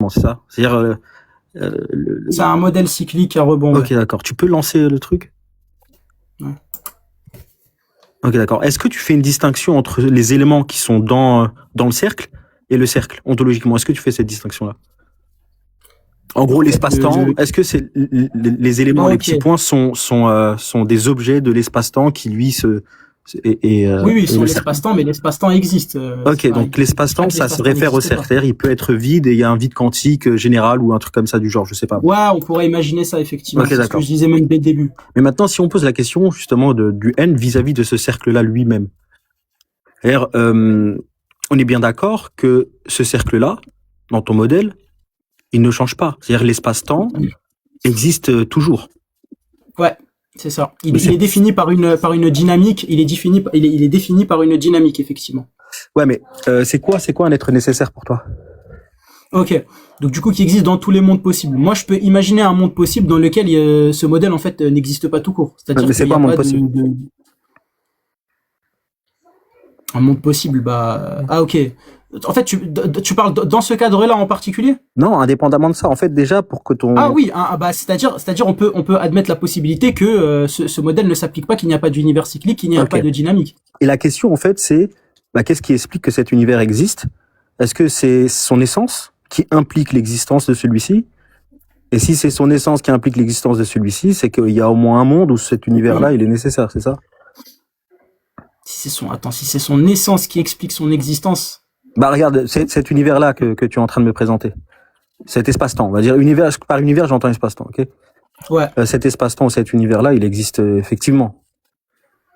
c'est ça? C'est-à-dire, C'est un modèle cyclique à rebond. Ok, d'accord. Tu peux lancer le truc? Ouais. Ok, d'accord. Est-ce que tu fais une distinction entre les éléments qui sont dans le cercle et le cercle, ontologiquement? Est-ce que tu fais cette distinction-là? En gros, l'espace-temps, est-ce que c'est les éléments, les petits points sont des objets de l'espace-temps qui, lui, oui, ils sont l'espace-temps, mais l'espace-temps existe. Ok, donc l'espace-temps, ça se réfère au cercle. C'est-à-dire, il peut être vide et il y a un vide quantique général ou un truc comme ça du genre, je sais pas. Ouais, on pourrait imaginer ça, effectivement. Okay, c'est ce que je disais même dès le début. Mais maintenant, si on pose la question, justement, du N vis-à-vis de ce cercle-là lui-même. C'est-à-dire, on est bien d'accord que ce cercle-là, dans ton modèle, il ne change pas. C'est-à-dire, l'espace-temps existe toujours. Ouais. C'est ça. Il est défini par une dynamique. Il est défini par une dynamique, effectivement. Ouais, mais c'est quoi un être nécessaire pour toi? Ok. Donc du coup, qui existe dans tous les mondes possibles. Moi, je peux imaginer un monde possible dans lequel ce modèle en fait n'existe pas tout court. C'est-à-dire c'est pas un monde possible. Un monde possible, bah ok. En fait, tu parles dans ce cadre-là en particulier? Non, indépendamment de ça. En fait, déjà pour que ton c'est-à-dire on peut admettre la possibilité que ce modèle ne s'applique pas, qu'il n'y a pas d'univers cyclique, qu'il n'y a pas de dynamique. Et la question en fait, c'est qu'est-ce qui explique que cet univers existe? Est-ce que c'est son essence qui implique l'existence de celui-ci? Et si c'est son essence qui implique l'existence de celui-ci, c'est qu'il y a au moins un monde où cet univers-là, il est nécessaire, c'est ça? Si c'est son essence qui explique son existence. Bah regarde, cet univers-là que tu es en train de me présenter. Cet espace-temps, on va dire par univers, j'entends espace-temps, ok? Ouais. Cet espace-temps, cet univers-là, il existe effectivement.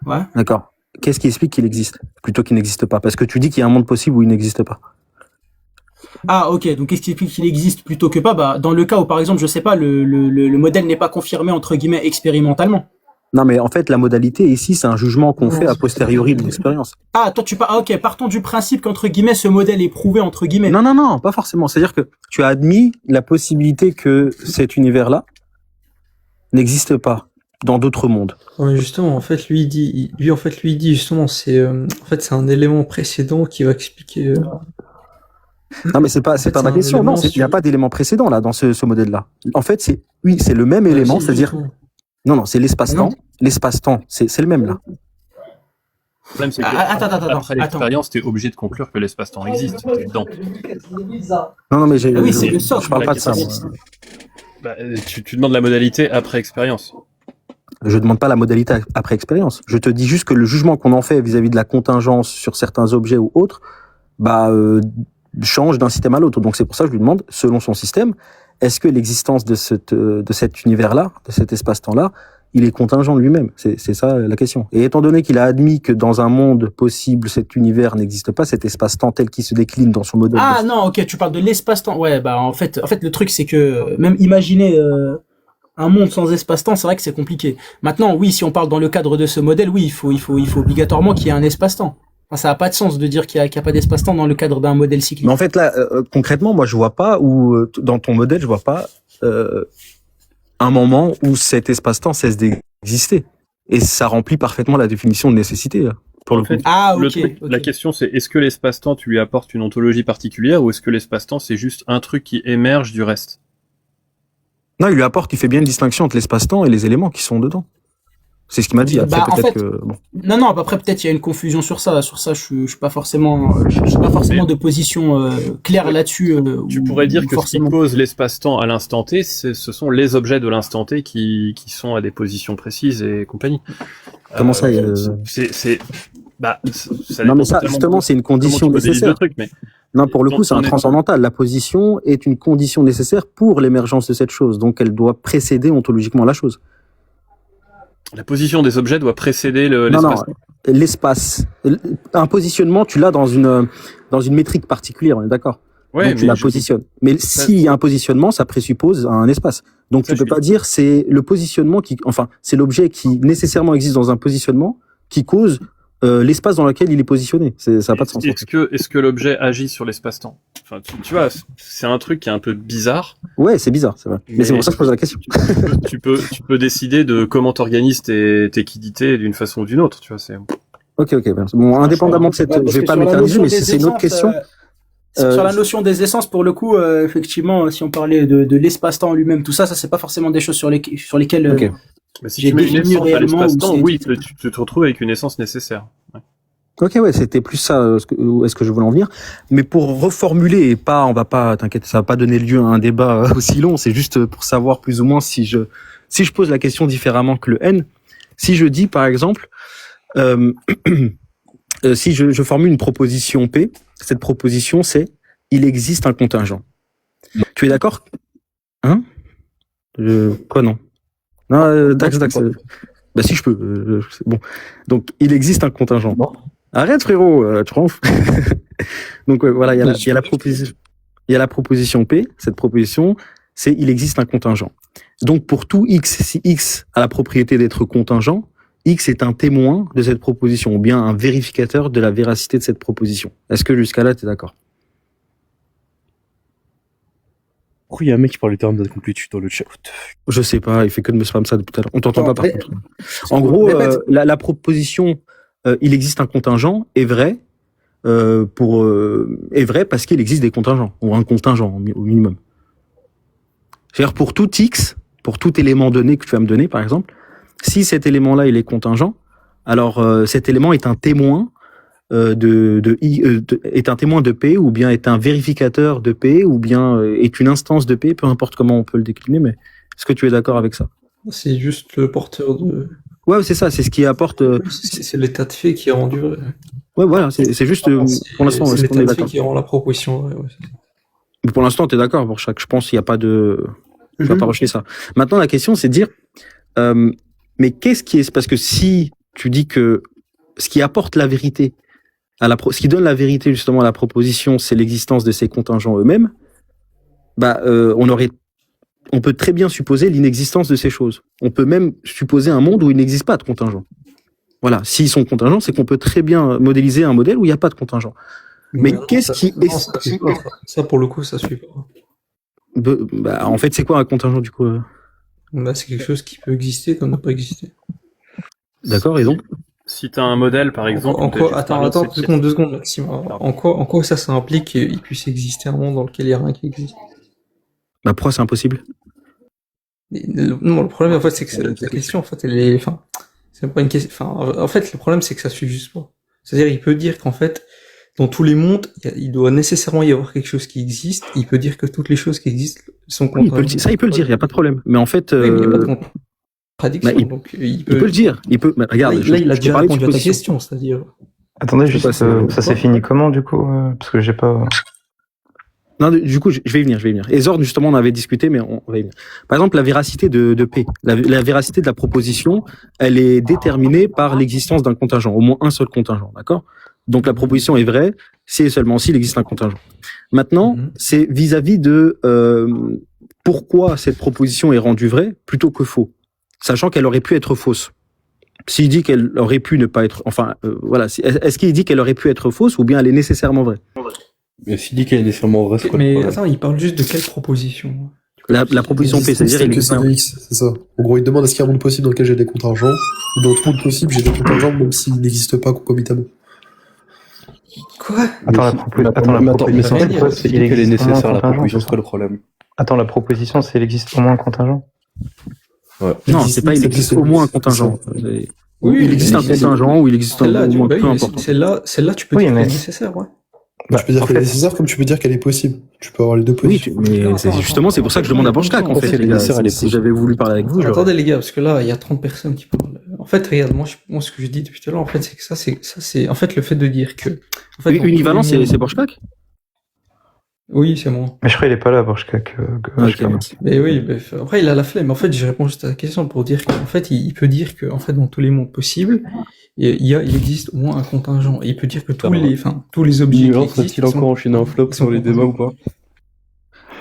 Ouais. D'accord. Qu'est-ce qui explique qu'il existe plutôt qu'il n'existe pas? Parce que tu dis qu'il y a un monde possible où il n'existe pas. Ah ok, donc qu'est-ce qui explique qu'il existe plutôt que pas? Bah dans le cas où par exemple, je sais pas, le modèle n'est pas confirmé entre guillemets expérimentalement. Non, mais en fait, la modalité ici, c'est un jugement qu'on fait a posteriori de l'expérience. Ah, toi, ok, partons du principe qu'entre guillemets, ce modèle est prouvé, entre guillemets. Non, pas forcément. C'est-à-dire que tu as admis la possibilité que cet univers-là n'existe pas dans d'autres mondes. Ouais, justement, en fait, lui dit justement, c'est un élément précédent qui va expliquer. Non, mais c'est pas ma question. Non, il n'y a pas d'élément précédent là dans ce modèle-là. En fait, c'est le même élément, c'est-à-dire. Non, c'est l'espace-temps. L'espace-temps, c'est le même là. Le problème, c'est que après l'expérience, t'es obligé de conclure que l'espace-temps existe. T'es dedans. Non, mais je parle pas de ça. Bah, tu demandes la modalité après expérience. Je demande pas la modalité après expérience. Je te dis juste que le jugement qu'on en fait vis-à-vis de la contingence sur certains objets ou autres, change d'un système à l'autre. Donc c'est pour ça que je lui demande, selon son système, est-ce que l'existence de cet univers-là, de cet espace-temps-là, il est contingent lui-même? C'est ça la question. Et étant donné qu'il a admis que dans un monde possible, cet univers n'existe pas, cet espace-temps tel qu'il se décline dans son modèle. Ah non, ok, tu parles de l'espace-temps. Ouais, bah en fait le truc c'est que même imaginer un monde sans espace-temps, c'est vrai que c'est compliqué. Maintenant, oui, si on parle dans le cadre de ce modèle, oui, il faut obligatoirement qu'il y ait un espace-temps. Enfin, ça n'a pas de sens de dire qu'il y a pas d'espace-temps dans le cadre d'un modèle cyclique. Mais en fait, là, concrètement, moi, je vois pas dans ton modèle, je vois pas un moment où cet espace-temps cesse d'exister. Et ça remplit parfaitement la définition de nécessité, là, pour le coup. Ah, ok. La question, c'est est-ce que l'espace-temps, tu lui apportes une ontologie particulière ou est-ce que l'espace-temps, c'est juste un truc qui émerge du reste? Non, il fait bien une distinction entre l'espace-temps et les éléments qui sont dedans. C'est ce qu'il m'a dit. Après, peut-être que bon. Non, après peut-être il y a une confusion sur ça. Sur ça, je suis pas forcément de position claire là-dessus. Tu pourrais dire que ce qui pose l'espace-temps à l'instant T, ce sont les objets de l'instant T qui sont à des positions précises et compagnie. Comment ça non, mais ça, justement, c'est une condition nécessaire. Non, pour le coup, c'est un transcendantal. La position est une condition nécessaire pour l'émergence de cette chose. Donc, elle doit précéder ontologiquement la chose. La position des objets doit précéder l'espace. Non, l'espace. Un positionnement, tu l'as dans une métrique particulière, on est d'accord? Ouais, donc tu la positionnes. Mais s'il y a un positionnement, ça présuppose un espace. Donc tu peux pas dire c'est le positionnement c'est l'objet qui nécessairement existe dans un positionnement qui cause l'espace dans lequel il est positionné. Ça n'a pas de sens. Est-ce que l'objet agit sur l'espace-temps? Enfin, tu vois, c'est un truc qui est un peu bizarre. Ouais, c'est bizarre, c'est vrai. Mais c'est pour ça que je pose la question. tu peux décider de comment t'organises tes quiddités d'une façon ou d'une autre, tu vois, c'est... Ok. Bon, indépendamment de cette, je vais pas m'éterniser, mais c'est une autre question. Sur la notion des essences, pour le coup, effectivement, si on parlait de l'espace-temps lui-même, tout ça, c'est pas forcément des choses sur lesquelles Ok. Mais si j'ai tu mets une défini essence à réellement l'espace-temps, où c'est- oui, tu te retrouves avec une essence nécessaire. Ouais. Ok, ouais, c'était plus ça où est-ce que je voulais en venir. Mais pour reformuler, et pas, on va pas, t'inquiète, ça va pas donner lieu à un débat aussi long, c'est juste pour savoir plus ou moins si je pose la question différemment que le N, si je dis par exemple, si je formule une proposition P, cette proposition c'est il existe un contingent. Tu es d'accord? Hein? Quoi non? Non, Dax. Bah si je peux, c'est bon. Donc il existe un contingent. Non. Arrête frérot, tu rends fou. Donc voilà, il y a la proposition P. Cette proposition, c'est il existe un contingent. Donc pour tout X, si X a la propriété d'être contingent, X est un témoin de cette proposition, ou bien un vérificateur de la véracité de cette proposition. Est-ce que jusqu'à là, tu es d'accord? Pourquoi il y a un mec qui parle du terme d'incomplétude dans le chat? Je sais pas, il fait que de me spam ça depuis tout à l'heure. On t'entend pas par mais- contre. En gros, répète. la proposition il existe un contingent est vrai est vrai parce qu'il existe des contingents, ou un contingent au minimum. C'est-à-dire pour tout X, pour tout élément donné que tu vas me donner par exemple, si cet élément-là il est contingent, alors cet élément est un témoin est un témoin de P, ou bien est un vérificateur de P, ou bien est une instance de P, peu importe comment on peut le décliner, mais est-ce que tu es d'accord avec ça? C'est juste le porteur de. Ouais, c'est ça, c'est ce qui apporte. C'est l'état de fait qui est rendu vrai. Ouais, voilà, c'est juste pour l'instant, c'est est-ce qu'on l'état est de fait d'accord? qui rend la proposition vraie. Ouais. Mais pour l'instant, t'es d'accord pour chaque. Je pense qu'il n'y a pas de. Je vais pas rejeter ça. Maintenant, la question, c'est de dire, mais qu'est-ce qui est, parce que si tu dis que ce qui apporte la vérité ce qui donne la vérité justement à la proposition, c'est l'existence de ces contingents eux-mêmes, bah, on peut très bien supposer l'inexistence de ces choses. On peut même supposer un monde où il n'existe pas de contingent. Voilà. S'ils sont contingents, c'est qu'on peut très bien modéliser un modèle où il n'y a pas de contingent. Mais non, qu'est-ce qui non, ça suit pas. Ça, pour le coup, ça suit pas. Bah, en fait, c'est quoi un contingent du coup? Là, c'est quelque chose qui peut exister comme ne pas exister. D'accord, et donc? Si tu as un modèle, par exemple... En quoi, t'as attends, juste 2 secondes, Maxime. En quoi ça implique qu'il puisse exister un monde dans lequel il n'y a rien qui existe? Bah, pourquoi c'est impossible? Non, le problème, en fait, c'est que la question, en fait, elle est, enfin, c'est pas une question, enfin, en fait, le problème, c'est que ça suit juste pas. C'est-à-dire, il peut dire qu'en fait, dans tous les mondes, il doit nécessairement y avoir quelque chose qui existe. Il peut dire que toutes les choses qui existent sont Oui, ça, il peut le dire, il n'y a pas de problème. Mais en fait, Oui, mais il y a pas de contradiction, bah, donc il peut le dire. Bah, regarde, là, il a je t'ai déjà parlé de répondu à ta supposition. question, c'est-à-dire. Attendez, Je sais juste, pas, ça s'est fini comment du coup parce que j'ai pas. Non, du coup, je vais y venir. Et Zorn, justement, on avait discuté, mais on va y venir. Par exemple, la véracité de P, la véracité de la proposition, elle est déterminée par l'existence d'un contingent, au moins un seul contingent, d'accord? Donc la proposition est vraie, si et seulement s'il existe un contingent. Maintenant, c'est vis-à-vis de pourquoi cette proposition est rendue vraie plutôt que faux, sachant qu'elle aurait pu être fausse. S'il dit qu'elle aurait pu ne pas être, enfin, voilà, est-ce qu'il dit qu'elle aurait pu être fausse ou bien elle est nécessairement vraie? Mais s'il dit qu'elle est nécessairement vraie, c'est quoi le Mais problème? attends, il parle juste de quelle proposition? La proposition P, c'est-à-dire que c'est de X, c'est ça. En gros, il demande est-ce qu'il y a un monde possible dans lequel j'ai des contingents, ou dans tout monde possible, j'ai des contingents même s'ils n'existent pas concomitamment. Quoi? Attends, la Mais c'est en fait proposition, quoi? c'est C'est il qu'elle est existe au moins un nécessaire, la contingent. proposition, c'est quoi le problème? Attends, la proposition, c'est il existe au moins un contingent. Ouais. Non, c'est pas il existe au moins un contingent. Oui, Il existe un contingent ou il existe Celle-là, au moins peu importe. celle-là, tu peux Oui, dire mais- qu'elle est nécessaire, ouais. Bah, Tu peux dire en qu'elle est fait, nécessaire comme tu peux dire qu'elle est possible. Tu peux avoir les deux Oui, positions. mais justement, c'est pour ça que je demande à Borchka qu'en En fait, fait, les gars, elle est si j'avais voulu parler avec vous, j'aurais- Attendez les gars, parce que là, il y a 30 personnes qui parlent. En fait, regarde, moi ce que je dis depuis tout à l'heure, en fait, c'est que ça, c'est, en fait, le fait de dire que, en fait, Oui, dans tous Univalent, les mondes- c'est Borchka? Oui, c'est moi. mais je crois qu'il est pas là, Borchka. Ok. Mais oui, après, il a la flemme. En fait, je réponds juste à la question pour dire qu'en fait, il peut dire que, en fait, dans tous les mondes possibles, il existe au moins un contingent. Et il peut dire que tous les objets qui Univalent, existent va-t-il encore enchaîner un flop sur les débats ou pas?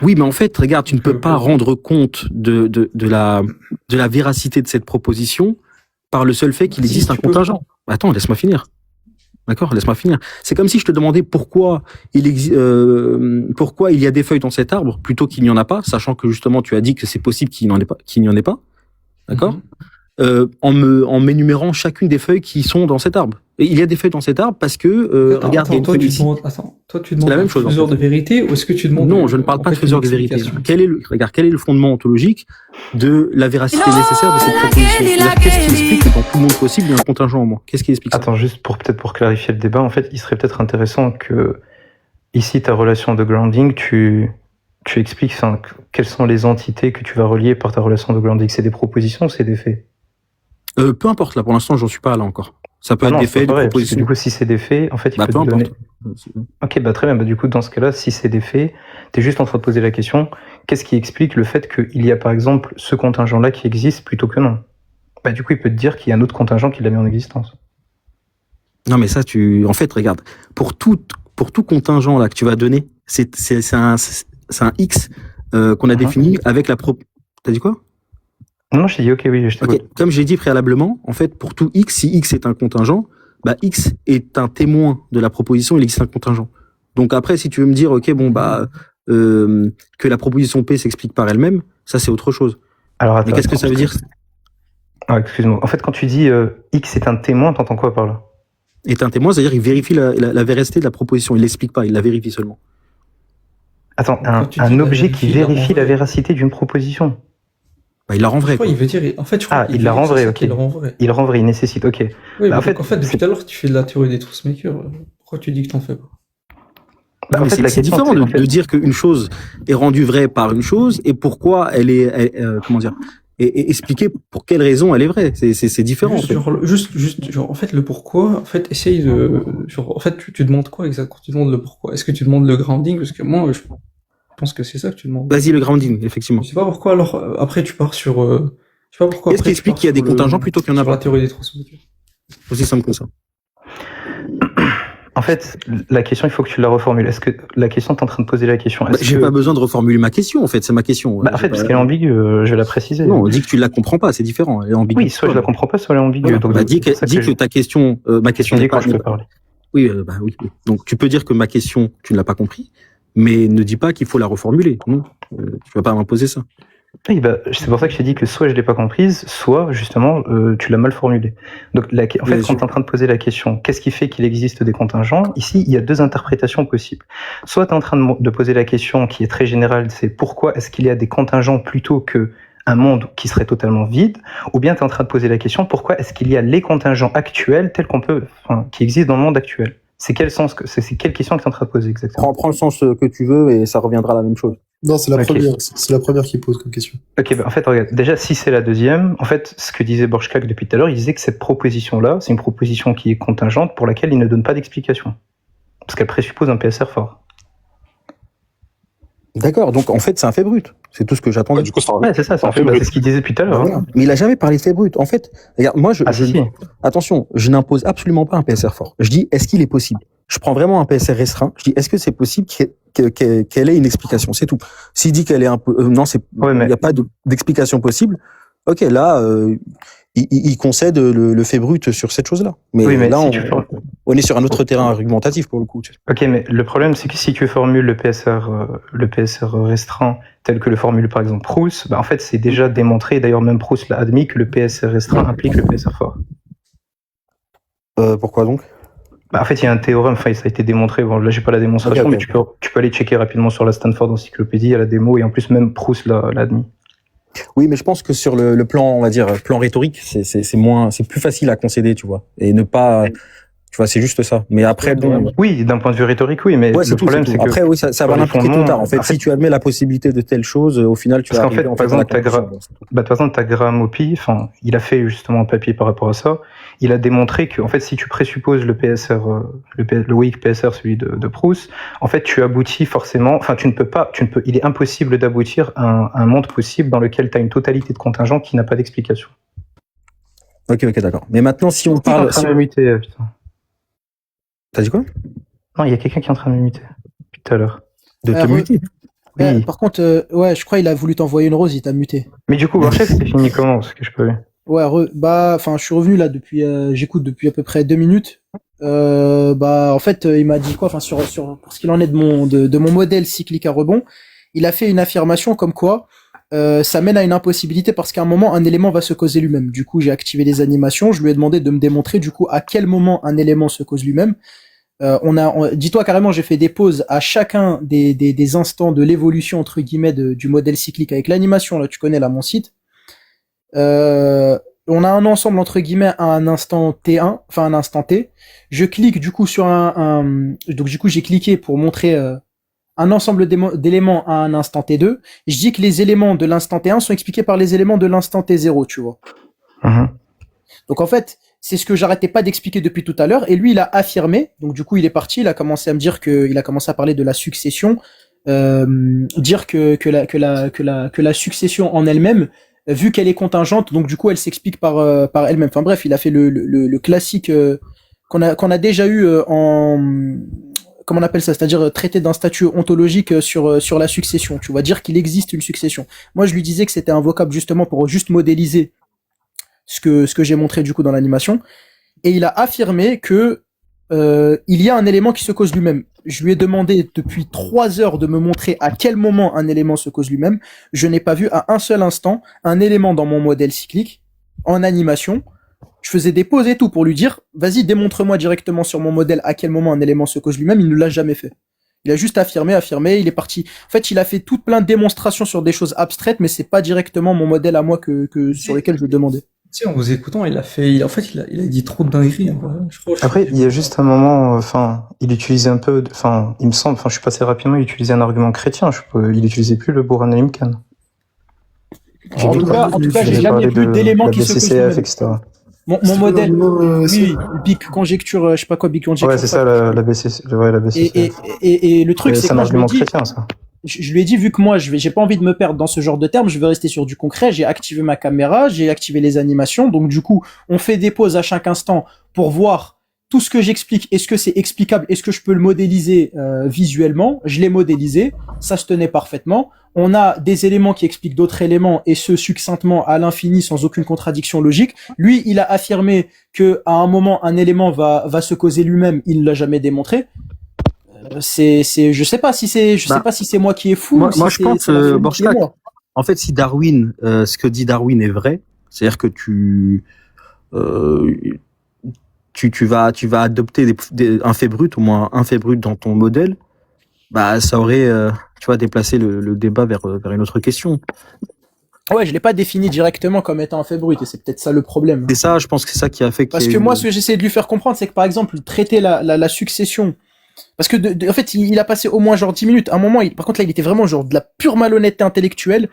Oui, mais en fait, regarde, tu ne peux pas rendre compte de la véracité de cette proposition par le seul fait qu'il Si, existe un tu peux. contingent. Attends, laisse-moi finir. D'accord, laisse-moi finir. C'est comme si je te demandais pourquoi il y a des feuilles dans cet arbre plutôt qu'il n'y en a pas, sachant que justement tu as dit que c'est possible qu'il n'y en ait pas. D'accord? En m'énumérant chacune des feuilles qui sont dans cet arbre. Et il y a des feuilles dans cet arbre parce que, regarde, il y a une feuille ici. Toi, tu demandes la même un chose, en trésor fait. de vérité ou est-ce que tu demandes... Non, je ne parle pas de trésor de vérité. Quel est le fondement ontologique de la véracité nécessaire de cette proposition? Qu'est-ce qui explique que dans tout monde possible, il y a un contingent en moins? Qu'est-ce qui explique ça? Attends, juste pour clarifier le débat, en fait, il serait peut-être intéressant que, ici, ta relation de grounding, tu expliques quelles sont les entités que tu vas relier par ta relation de grounding. C'est des propositions ou c'est des faits? Peu importe, là, pour l'instant, j'en suis pas là encore. Ça peut être non, des c'est faits, pas des vrai, parce que propositions. du coup, si c'est des faits, en fait, il Bah, peut peu te donner... importe. Ok, bah très bien. Bah, du coup, dans ce cas-là, si c'est des faits, t'es juste en train de poser la question, qu'est-ce qui explique le fait qu'il y a, par exemple, ce contingent-là qui existe plutôt que non? Bah, du coup, il peut te dire qu'il y a un autre contingent qui l'a mis en existence. Non, mais ça, en fait, regarde, pour tout contingent là que tu vas donner, c'est un X qu'on a défini avec la T'as dit quoi? Non, je t'ai dit, ok, oui, je t'écoute. Ok. Comme j'ai dit préalablement, en fait, pour tout X, si X est un contingent, bah X est un témoin de la proposition, il existe un contingent. Donc après, si tu veux me dire, ok, bon, bah que la proposition P s'explique par elle-même, ça c'est autre chose. Alors, attends, Mais qu'est-ce que ça veut dire? Ah, excuse-moi. En fait, quand tu dis X est un témoin, t'entends quoi par là? Est un témoin, c'est-à-dire il vérifie la véracité de la proposition, il l'explique pas, il la vérifie seulement. Attends, Quand tu dis un la objet qui vérifie, vérifie la la véracité d'une proposition. Bah, il la rend vraie. Je crois, il veut dire, en fait, je crois Ah, il la rend vraie, ok. Il la rend vraie. Il rend vrai, il nécessite, ok. Oui, Bah, mais en fait, depuis tout à l'heure, tu fais de la théorie des truthmakers. Pourquoi tu dis que t'en fais pas? Bah, Non, mais en fait, la c'est question, différent c'est de, qu'en fait- de dire qu'une chose est rendue vraie par une chose et pourquoi elle est, comment dire, et expliquer pour quelle raison elle est vraie. C'est différent. Juste, en fait. genre, en fait, le pourquoi, en fait, essaye de, genre, en fait, tu demandes quoi exactement? Tu demandes le pourquoi. Est-ce que tu demandes le grounding? Parce que moi, je pense que c'est ça que tu demandes. Vas-y, le grounding, effectivement. Je sais pas pourquoi, alors, après, tu pars sur, je sais pas pourquoi. Qu'est-ce qui après, tu explique pars qu'il y a des sur le- contingents plutôt qu'il y en a sur la pas? théorie des transmetteurs. Aussi simple que ça. En fait, la question, il faut que tu la reformules. Est-ce que la question, t'es en train de poser la question? Bah, Est-ce j'ai que- pas besoin de reformuler ma question, en fait, c'est ma question. Bah, en fait, parce qu'elle est ambiguë, je vais la préciser. Non, on dit que tu la comprends pas, c'est différent. Elle est ambiguë. Oui, soit je la comprends pas, soit elle est ambiguë. Voilà. Donc, Bah, dis c'est pour ça que ta question, ma question tu me n'est dis quand pas. je peux parler. Oui, bah oui. Donc tu peux dire que ma question, tu ne l'as pas compris, mais ne dis pas qu'il faut la reformuler. Non, tu vas pas m'imposer ça. Oui, bah, c'est pour ça que je t'ai dit que soit je l'ai pas comprise, soit justement tu l'as mal formulée. Donc en fait, Bien quand sûr. tu es en train de poser la question, qu'est-ce qui fait qu'il existe des contingents? Ici, il y a deux interprétations possibles. Soit tu es en train de poser la question qui est très générale, c'est pourquoi est-ce qu'il y a des contingents plutôt que un monde qui serait totalement vide, ou bien tu es en train de poser la question pourquoi est-ce qu'il y a les contingents actuels tels qui existent dans le monde actuel. C'est quel sens c'est quelle question que tu es en train de poser exactement? Prends le sens que tu veux et ça reviendra à la même chose. Non, c'est la Ok. première. C'est la première qui pose comme question. Ok, bah en fait, regarde, déjà, si c'est la deuxième, en fait, ce que disait Borchkak depuis tout à l'heure, il disait que cette proposition-là, c'est une proposition qui est contingente pour laquelle il ne donne pas d'explication. Parce qu'elle présuppose un PSR fort. D'accord, donc en fait c'est un fait brut. C'est tout ce que j'attendais. Du coup, ça Ouais, c'est ça, un fait bah, brut. c'est ce qu'il disait depuis tout à l'heure. Voilà. hein. Mais il a jamais parlé de fait brut. En fait, regarde, moi Ah, si. attention, je n'impose absolument pas un PSR fort. Je dis est-ce qu'il est possible. Je prends vraiment un PSR restreint. Je dis est-ce que c'est possible qu'elle ait une explication. C'est tout. S'il dit qu'elle est un peu non, Ouais, mais- il n'y a pas d'explication possible. Ok, là, il concède le fait brut sur cette chose-là. Mais, Oui, mais là, si on, tu for- on est sur un autre terrain argumentatif pour le coup. Ok, mais le problème, c'est que si tu formules le PSR restreint tel que le formule par exemple Proust, bah, en fait, c'est déjà démontré, d'ailleurs même Proust l'a admis, que le PSR restreint implique le PSR fort. Pourquoi donc? Bah, en fait, il y a un théorème, enfin, ça a été démontré, bon, là, j'ai pas la démonstration, Ok, ok. mais tu peux aller checker rapidement sur la Stanford Encyclopédie, il y a la démo, et en plus, même Proust l'a admis. Oui, mais je pense que sur le plan, on va dire, plan rhétorique, c'est plus facile à concéder, tu vois, et ne pas, tu vois, c'est juste ça. Mais après, bon, Oui, d'un point de vue rhétorique, oui, mais ouais, c'est le tout. problème, C'est c'est tout. que... Après, oui, ça sur va les l'impliquer tôt ou fondements, tard. En fait, si tu admets la possibilité de telle chose, au final, tu Parce vas qu'en fait, arriver, par à la exemple, conclusion. C'est tout. Bah, de toute façon, t'as Graham Hopi, enfin, il a fait justement un papier par rapport à ça. Il a démontré que, en fait, si tu présupposes le PSR, le weak PSR, celui de Proust, en fait, tu aboutis forcément, enfin, il est impossible d'aboutir à un monde possible dans lequel tu as une totalité de contingents qui n'a pas d'explication. Ok, d'accord. Mais maintenant, si on Qui est en parle, train de me muter, putain. t'as dit quoi? Non, il y a quelqu'un qui est en train de me muter. Depuis tout à l'heure. De te muter. Oui. Par contre, ouais, je crois qu'il a voulu t'envoyer une rose, il t'a muté. Mais du coup, Borchak, c'est fini comment? Parce que je peux. Ouais, enfin, je suis revenu là depuis, j'écoute depuis à peu près 2 minutes. En fait, il m'a dit quoi, enfin, pour ce qu'il en est de mon modèle cyclique à rebond, il a fait une affirmation comme quoi, ça mène à une impossibilité parce qu'à un moment, un élément va se causer lui-même. Du coup, j'ai activé les animations. Je lui ai demandé de me démontrer, du coup, à quel moment un élément se cause lui-même. Dis-toi carrément, j'ai fait des pauses à chacun des instants de l'évolution, entre guillemets, du modèle cyclique avec l'animation. Là, tu connais, là, mon site. On a un ensemble, entre guillemets, à un instant T1, enfin, un instant T. Je clique, du coup, sur donc, du coup, j'ai cliqué pour montrer, un ensemble d'éléments à un instant T2. Je dis que les éléments de l'instant T1 sont expliqués par les éléments de l'instant T0, tu vois. Donc, en fait, c'est ce que j'arrêtais pas d'expliquer depuis tout à l'heure. Et lui, il a affirmé. Donc, du coup, il est parti. Il a commencé à me dire il a commencé à parler de la succession, dire que la succession en elle-même, vu qu'elle est contingente, donc du coup, elle s'explique par elle-même. Enfin bref, il a fait le classique qu'on a déjà eu comment on appelle ça, c'est-à-dire traiter d'un statut ontologique sur la succession. Tu vas dire qu'il existe une succession. Moi, je lui disais que c'était un vocable justement pour juste modéliser ce que j'ai montré du coup dans l'animation. Et il a affirmé que il y a un élément qui se cause lui-même. Je lui ai demandé depuis 3 heures de me montrer à quel moment un élément se cause lui-même. Je n'ai pas vu à un seul instant un élément dans mon modèle cyclique en animation. Je faisais des pauses et tout pour lui dire, vas-y, démontre-moi directement sur mon modèle à quel moment un élément se cause lui-même. Il ne l'a jamais fait. Il a juste affirmé, il est parti. En fait, il a fait toute plein de démonstrations sur des choses abstraites, mais c'est pas directement mon modèle à moi sur lesquels je demandais. Tu sais, en vous écoutant, il a dit trop de dingueries. Après, il y a juste un moment, il utilisait un peu, il me semble, je suis passé rapidement, il utilisait un argument chrétien, il utilisait plus le Burhan al-Imkan. En tout cas, j'ai jamais vu d'éléments qui se causent lui-même. etc. Mon modèle, oui, big conjecture, je sais pas quoi, big conjecture. Ouais, c'est ça, la BCC, la BCC. Et le truc, c'est un argument chrétien, ça. Je lui ai dit, vu que moi, j'ai pas envie de me perdre dans ce genre de termes, je veux rester sur du concret, j'ai activé ma caméra, j'ai activé les animations, donc du coup, on fait des pauses à chaque instant pour voir tout ce que j'explique, est-ce que c'est explicable, est-ce que je peux le modéliser visuellement, je l'ai modélisé, ça se tenait parfaitement, on a des éléments qui expliquent d'autres éléments, et ce succinctement à l'infini, sans aucune contradiction logique. Lui, il a affirmé que à un moment, un élément va se causer lui-même, il ne l'a jamais démontré. Je sais pas si c'est moi qui est fou. Moi, je pense, Borchak, en fait, si Darwin, ce que dit Darwin est vrai, c'est-à-dire que tu vas adopter un fait brut, au moins un fait brut dans ton modèle, bah, ça aurait, déplacé le débat vers une autre question. Ouais, je l'ai pas défini directement comme étant un fait brut, et c'est peut-être ça le problème. C'est ça, je pense que c'est ça qui a fait Parce que moi, ce que j'essaie de lui faire comprendre, c'est que par exemple, traiter la succession, parce que en fait, il a passé au moins genre 10 minutes. À un moment, par contre là, il était vraiment genre de la pure malhonnêteté intellectuelle.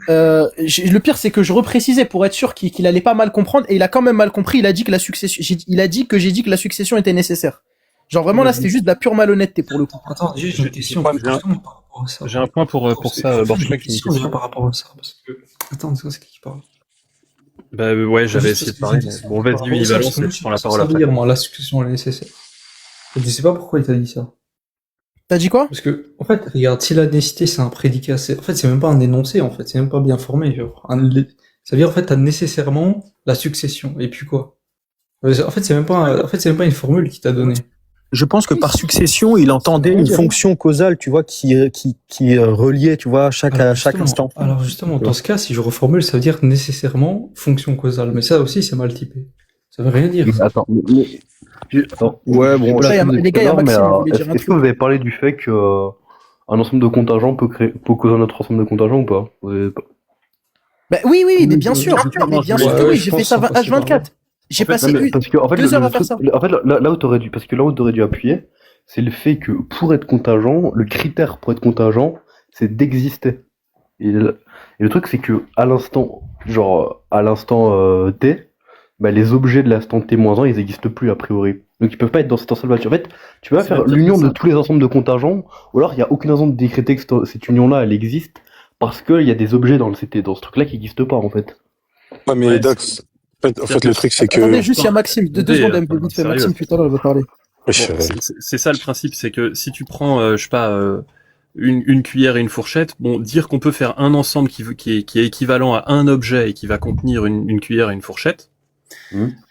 Le pire, c'est que je reprécisais pour être sûr qu'il allait pas mal comprendre, et il a quand même mal compris. Il a dit que j'ai dit que la succession était nécessaire. Genre vraiment là, c'était juste de la pure malhonnêteté pour le coup. Attends, j'ai une question. J'ai un point pour ça, Borchak. J'ai une question par rapport à ça, parce que attends, c'est qui parle? Bah ouais, j'avais essayé de parler. Bon, vas-y, lui, il balance, je prends la parole après. Dire, moi, la succession elle est nécessaire. Je sais pas pourquoi il t'a dit ça. T'as dit quoi? Parce que, en fait, regarde, si la nécessité c'est un prédicat, en fait, c'est même pas un énoncé, en fait, c'est même pas bien formé, genre. Ça veut dire, en fait, t'as nécessairement la succession. Et puis quoi? En fait, c'est même pas une formule qu'il t'a donnée. Je pense que par succession, il entendait une fonction causale, tu vois, qui reliait, tu vois, chaque instant. Alors justement, dans ce cas, si je reformule, ça veut dire nécessairement fonction causale. Mais ça aussi, c'est mal typé. Ça veut rien dire. Attends, ouais, bon, là, les gars, est-ce que vous avez parlé du fait que un ensemble de contingents peut causer un autre ensemble de contingents ou pas? Bah oui, mais bien sûr. Mais bien sûr que oui, j'ai fait ça H24. J'ai passé 2 heures à faire ça. En fait, là où t'aurais dû appuyer, c'est le fait que pour être contingent, le critère pour être contingent, c'est d'exister. Et le truc, c'est que à l'instant T, bah, les objets de l'instant T-1, ils n'existent plus a priori. Donc ils peuvent pas être dans cet ensemble-là. En fait, tu peux pas faire l'union de tous les ensembles de contingents, ou alors il y a aucune raison de décréter que cette union-là, elle existe, parce qu'il y a des objets dans ce truc-là qui n'existent pas, en fait. Ouais, mais Dax, en fait, le truc, c'est que... Attendez, juste, il y a Maxime. 2 secondes, vite fait. Maxime, putain, il va parler. Bon, c'est ça le principe, c'est que si tu prends, je sais pas, une cuillère et une fourchette, bon, dire qu'on peut faire un ensemble qui est équivalent à un objet et qui va contenir une cuillère et une fourchette,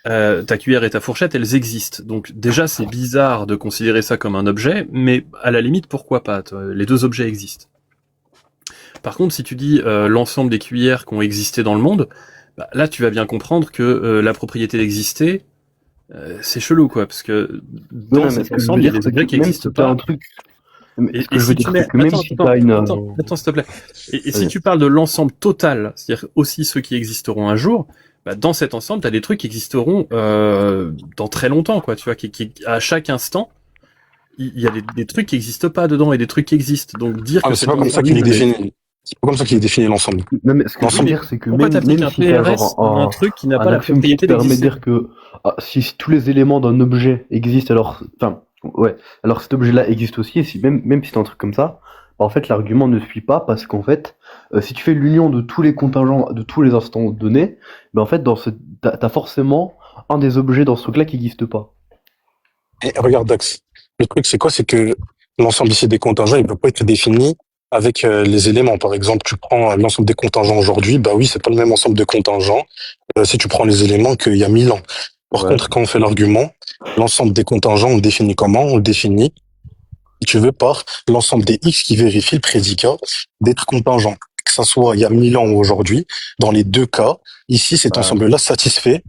ta cuillère et ta fourchette, elles existent. Donc déjà, c'est bizarre de considérer ça comme un objet, mais à la limite, pourquoi pas? Les deux objets existent. Par contre, si tu dis l'ensemble des cuillères qui ont existé dans le monde, bah, là tu vas bien comprendre que la propriété d'exister, c'est chelou quoi, parce que dans mais cet ce que je ensemble, veux il y a dire, des c'est objets que qui même n'existent si t'as pas. un truc, Et, ce que et je veux si dire, tu mets, c'est que même attends, si t'as attends, s'il te plaît. Et si Vas-y. tu parles de l'ensemble total, c'est-à-dire aussi ceux qui existeront un jour, bah, dans cet ensemble, t'as des trucs qui existeront dans très longtemps, quoi. Tu vois, à chaque instant, il y a des trucs qui n'existent pas dedans et des trucs qui existent. Donc dire Ah, que mais c'est cet pas comme ça ensemble, qu'il est mais- défini. C'est pas comme ça qu'il est défini l'ensemble. Non, mais ce que je veux L'ensemble, dire, c'est que pourquoi t'appliques même un si t'as PRS genre à un truc qui n'a pas un la axiome qui propriété te permet de d'exister? dire que si tous les éléments d'un objet existent, alors, enfin, ouais, alors cet objet-là existe aussi, et si même si c'est un truc comme ça, bah, en fait, l'argument ne suit pas parce qu'en fait, si tu fais l'union de tous les contingents, de tous les instants donnés, ben en fait, t'as forcément un des objets dans ce truc-là qui n'existe pas. et regarde, Dax. Le truc, c'est quoi? C'est que l'ensemble ici des contingents, il peut pas être défini avec les éléments. Par exemple, tu prends l'ensemble des contingents aujourd'hui, bah oui, c'est pas le même ensemble de contingents si tu prends les éléments qu'il y a 1000 ans. Par Ouais. contre, quand on fait l'argument, l'ensemble des contingents, on le définit comment? On le définit, si tu veux, par l'ensemble des X qui vérifie le prédicat d'être contingent. Que ça soit il y a 1000 ans ou aujourd'hui, dans les deux cas, ici, cet Bah, ensemble-là satisfait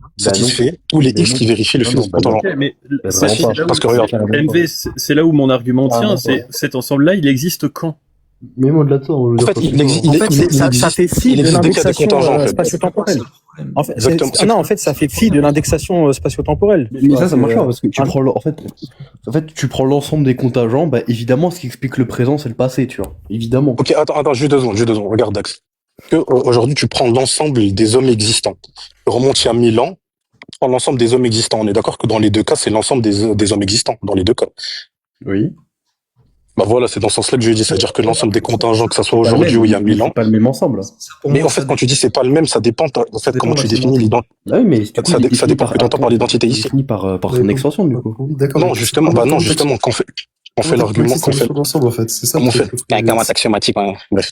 tous les Mais X non. qui vérifient le Non, fait non, d'être bah non. contingent. Ok, mais Bah, ça, vraiment c'est pas. là où, Parce que regarde, MV, c'est là où mon argument Ah, tient, non, c'est cet ensemble-là, il existe quand? Même au-delà de ça, on veut en dire fait, quoi il que ce existe, soit. En fait, il ça existe, fait fi il de existe des cas de l'indexation contingent, en fait. spatio-temporelle. En fait, Exactement. non, en fait, ça fait fi de l'indexation spatio-temporelle. Mais ça marche pas parce que tu un- prends en fait, tu prends l'ensemble des contingents, bah évidemment, ce qui explique le présent, c'est le passé, tu vois. Évidemment. Ok, attends, juste 2 secondes. Regarde, Dax. Aujourd'hui, tu prends l'ensemble des hommes existants. Tu remontes il y a 1000 ans, tu prends l'ensemble des hommes existants. On est d'accord que dans les deux cas, c'est l'ensemble des hommes existants, dans les deux cas. Oui. Bah voilà, c'est dans ce sens-là que je dis, c'est-à-dire que l'ensemble des contingents, que ça soit aujourd'hui ou il y a 1000 ans. C'est pas le même ensemble. Mais en fait, quand tu dis c'est pas le même, ça dépend, en fait, comment tu définis l'identité. Ah oui, mais du coup, Ça il est dépend défini que t'entends par l'identité il est ici. défini par son extension, du coup. Oui, d'accord. Non, justement, quand on fait l'argument, qu'on fait l'ensemble, en fait. C'est ça. comment on le fait, truc. comment axiomatique, ouais. Bref.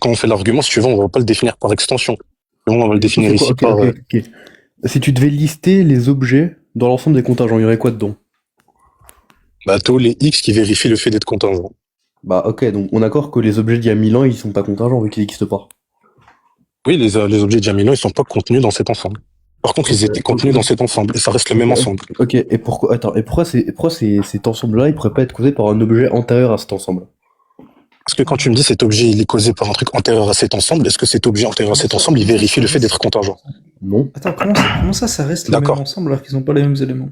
Quand on fait l'argument, si tu veux, on va pas le définir par extension. On va le définir C'est quoi ici par, ok. Si tu devais lister les objets dans l'ensemble des contingents, il y aurait quoi dedans? bah, tous les X qui vérifient le fait d'être contingent. Bah ok, donc on est d'accord que les objets d'il y a 1000 ans, ils sont pas contingents vu qu'ils n'existent pas. Oui, les objets de Jamilon, ils sont pas contenus dans cet ensemble. Par contre, ils étaient contenus dans cet ensemble, et ça reste le même ensemble. Ok, et pourquoi cet ensemble-là, il pourrait pas être causé par un objet antérieur à cet ensemble? Parce que quand tu me dis cet objet, il est causé par un truc antérieur à cet ensemble, est-ce que cet objet antérieur à cet ensemble, il vérifie le fait d'être contingent? Non. Attends, comment ça reste le même D'accord. ensemble alors qu'ils n'ont pas les mêmes éléments?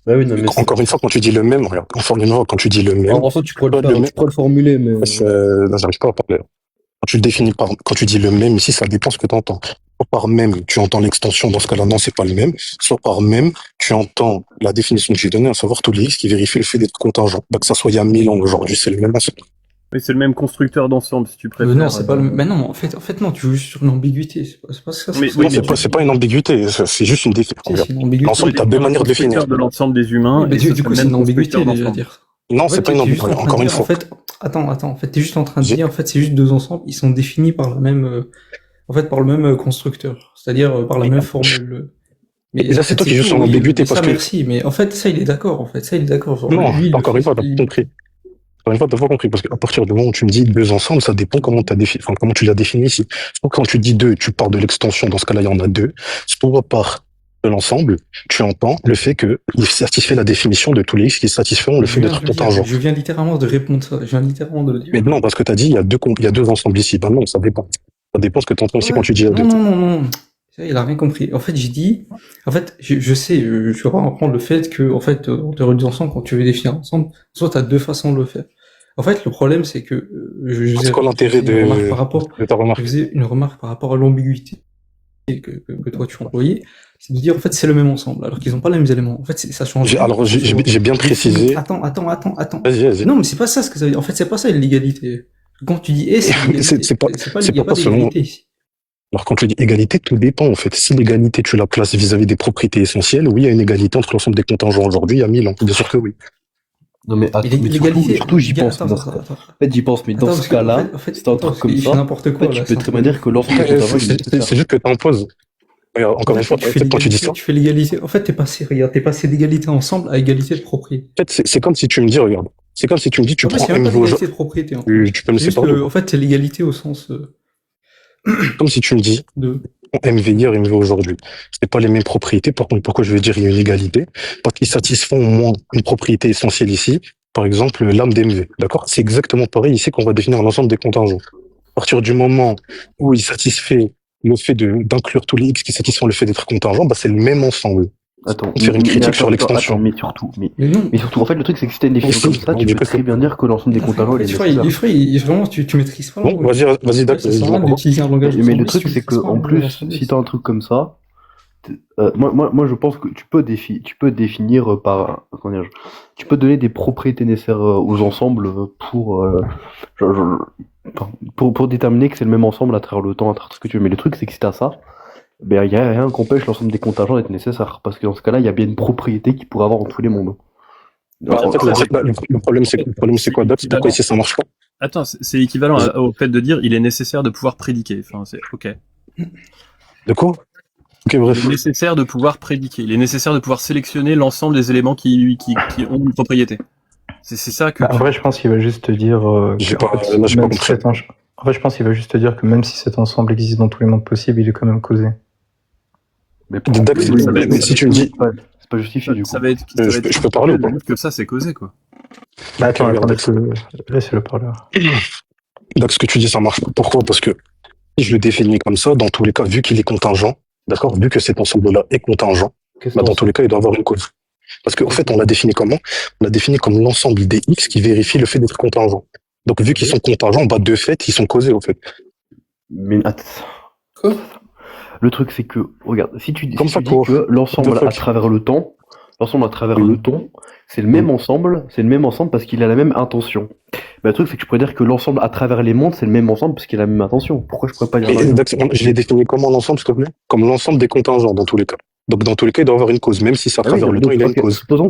Bah oui, non, mais Encore une fois, quand tu dis le même, regarde, encore une fois, quand tu dis le même, en fait, tu pourrais le même. tu pourrais le formuler, mais. Non, j'arrive pas à parler. Quand tu le définis quand tu dis le même, ici, ça dépend ce que tu entends. Soit par même, tu entends l'extension, dans ce cas-là, non, c'est pas le même. Soit par même, tu entends la définition que j'ai donnée, à savoir tous les X qui vérifient le fait d'être contingent. Bah, que ça soit il y a 1000 ans aujourd'hui, c'est le même ensemble. Oui, c'est le même constructeur d'ensemble, si tu préfères. Non, c'est pas le même. Mais non, en fait, non, tu joues juste sur une ambiguïté. C'est pas ça. Mais Non, c'est pas une ambiguïté, c'est juste une définition. C'est une ambiguïté. L'ensemble, t'as deux manières de le définir. De l'ensemble des humains. Mais et ce du coup, serait c'est le une même ambiguïté, constructeur déjà, à d'ensemble. dire. Non, En fait, c'est pas une t'es juste ambiguïté, en train de encore une dire, fois. En fait, attends, en fait, t'es juste en train de dire, en fait, c'est juste deux ensembles, ils sont définis par la même, en fait, par le même constructeur. C'est-à-dire, par la même formule. Mais là, c'est toi qui joues tout, sur oui, l'ambiguïté, mais parce ça, que... merci, mais en fait, ça, il est d'accord, en fait, ça, il est d'accord. Non, Lui, encore une fois, t'as pas compris. Encore une fois, t'as pas compris, parce qu'à partir du moment où tu me dis deux ensembles, ça dépend comment comment tu l'as défini ici. Soit quand tu dis deux, tu pars de l'extension, dans ce cas-là, il y en a deux. Soit par de l'ensemble, tu entends le fait que il satisfait la définition de tous les X qui satisfont le fait d'être contingent. Je viens littéralement de répondre ça, je viens littéralement de le dire. Mais non, parce que t'as dit, il y a deux ensembles ici. Ben non, ça dépend. Ça dépend ce que t'entends aussi quand tu dis il y a deux. Non. Ça, il a rien compris. En fait, j'ai dit, en fait, je sais, je vais reprendre le fait que, en fait, en théorie des ensembles, quand tu veux définir ensemble, soit t'as deux façons de le faire. En fait, le problème, c'est que, C'est quoi l'intérêt de ta remarque? Je faisais une remarque par rapport à l'ambiguïté que toi tu employais, c'est de dire, en fait, c'est le même ensemble, alors qu'ils n'ont pas les mêmes éléments. En fait, ça change. Alors, j'ai bien précisé. Attends. Vas-y. Non, mais c'est pas ça ce que ça veut dire. En fait, c'est pas ça l'égalité. Quand tu dis c'est l'égalité. C'est pas il y a pas selon- d'égalité ici. Alors quand tu dis égalité, tout dépend en fait. Si l'égalité tu la places vis-à-vis des propriétés essentielles, oui, il y a une égalité entre l'ensemble des contingents aujourd'hui, il y a 1000 ans. Bien sûr que oui. Non, mais surtout, j'y pense. Attends. En fait, j'y pense, mais dans ce cas-là, c'est un truc comme ça. N'importe quoi. Tu peux très bien dire que l'ensemble des contingents, il est nécessaire. C'est juste que t'imposes. Regarde, encore une fois, en fait, quand tu dis ça, tu fais l'égalité. En fait, t'es passé d'égalité ensemble à égalité de propriété. en fait, c'est comme si tu me dis, regarde, c'est comme si tu me dis, tu En fait, prends c'est même pas MV aujourd'hui, l'égalité de propriété. Hein. tu peux me C'est juste séparer. que, en fait, c'est l'égalité au sens Comme si tu me dis, de. MV hier, MV aujourd'hui. C'est pas les mêmes propriétés. Par contre, pourquoi je veux dire il y a une égalité? Parce qu'ils satisfont au moins une propriété essentielle ici. Par exemple, l'âme d'MV. D'accord? C'est exactement pareil ici qu'on va définir l'ensemble des contingents. À partir du moment où il satisfait le fait d'inclure tous les X qui satisfont le fait d'être contingent, bah, c'est le même ensemble. Attends, Faire une critique sur l'extension. mais surtout, en fait, le truc, c'est que si t'as une définition Aussi, comme ça, tu peux très bien dire que l'ensemble des contingents, il est nécessaire. Vraiment, tu maîtrises pas. Bon, vas-y, Dax. Ça sert à rien d'utiliser un langage. Mais le semblable truc, si tu c'est que, maîtrises pas en un plus, langage si semblable. t'as un truc comme ça, moi, je pense que tu peux définir tu peux donner des propriétés nécessaires aux ensembles pour déterminer que c'est le même ensemble à travers le temps, à travers tout ce que tu veux. Mais le truc, c'est que si t'as ça, ben, il y a rien qui empêche l'ensemble des contingents d'être nécessaires. Parce que dans ce cas-là, il y a bien une propriété qu'il pourrait avoir dans tous les mondes. En fait, le problème, c'est quoi, Dax? Pourquoi ici ça marche pas? Attends, c'est équivalent au fait de dire il est nécessaire de pouvoir prédiquer. Enfin, c'est ok. De quoi? Ok, bref. Il est nécessaire de pouvoir prédiquer. Il est nécessaire de pouvoir sélectionner l'ensemble des éléments qui ont une propriété. C'est ça que. En vrai, je pense qu'il va juste te dire. J'ai que, pas- en fait, là, j'ai pas même si compris. en fait, je pense qu'il va juste te dire que même si cet ensemble existe dans tous les mondes possibles, il est quand même causé. Mais Dax, oui, mais si tu me dis, c'est pas justifié du coup. Ça va être. je peux parler ou pas? Que ça, c'est causé quoi. Bah, attends, regarde. laissez-le parler. Dax, ce que tu dis, ça marche pas. Pourquoi? Parce que si je le définis comme ça, dans tous les cas, vu qu'il est contingent, d'accord, vu que cet ensemble-là est contingent, bah, dans tous les cas, il doit avoir une cause. Parce qu'en fait, on l'a défini comment? On l'a défini comme l'ensemble des X qui vérifie le fait d'être contingent. Donc, vu qu'ils sont contingents, bah, de fait, ils sont causés, au fait. Mais attends. Quoi? Le truc, c'est que, regarde, si tu dis Comme ça, que quoi. l'ensemble The à fuck. travers le temps, Oui. le temps, c'est le même ensemble parce qu'il a la même intention. Mais le truc, c'est que je pourrais dire que l'ensemble à travers les mondes, c'est le même ensemble parce qu'il a la même intention. Pourquoi je pourrais pas dire Et l'inverse? Dax, je l'ai défini comment l'ensemble, s'il te plaît? Comme l'ensemble des contingents, dans tous les cas. Donc, dans tous les cas, il doit avoir une cause, même si c'est à Ah oui, travers le temps, donc, il a une ok, cause. supposons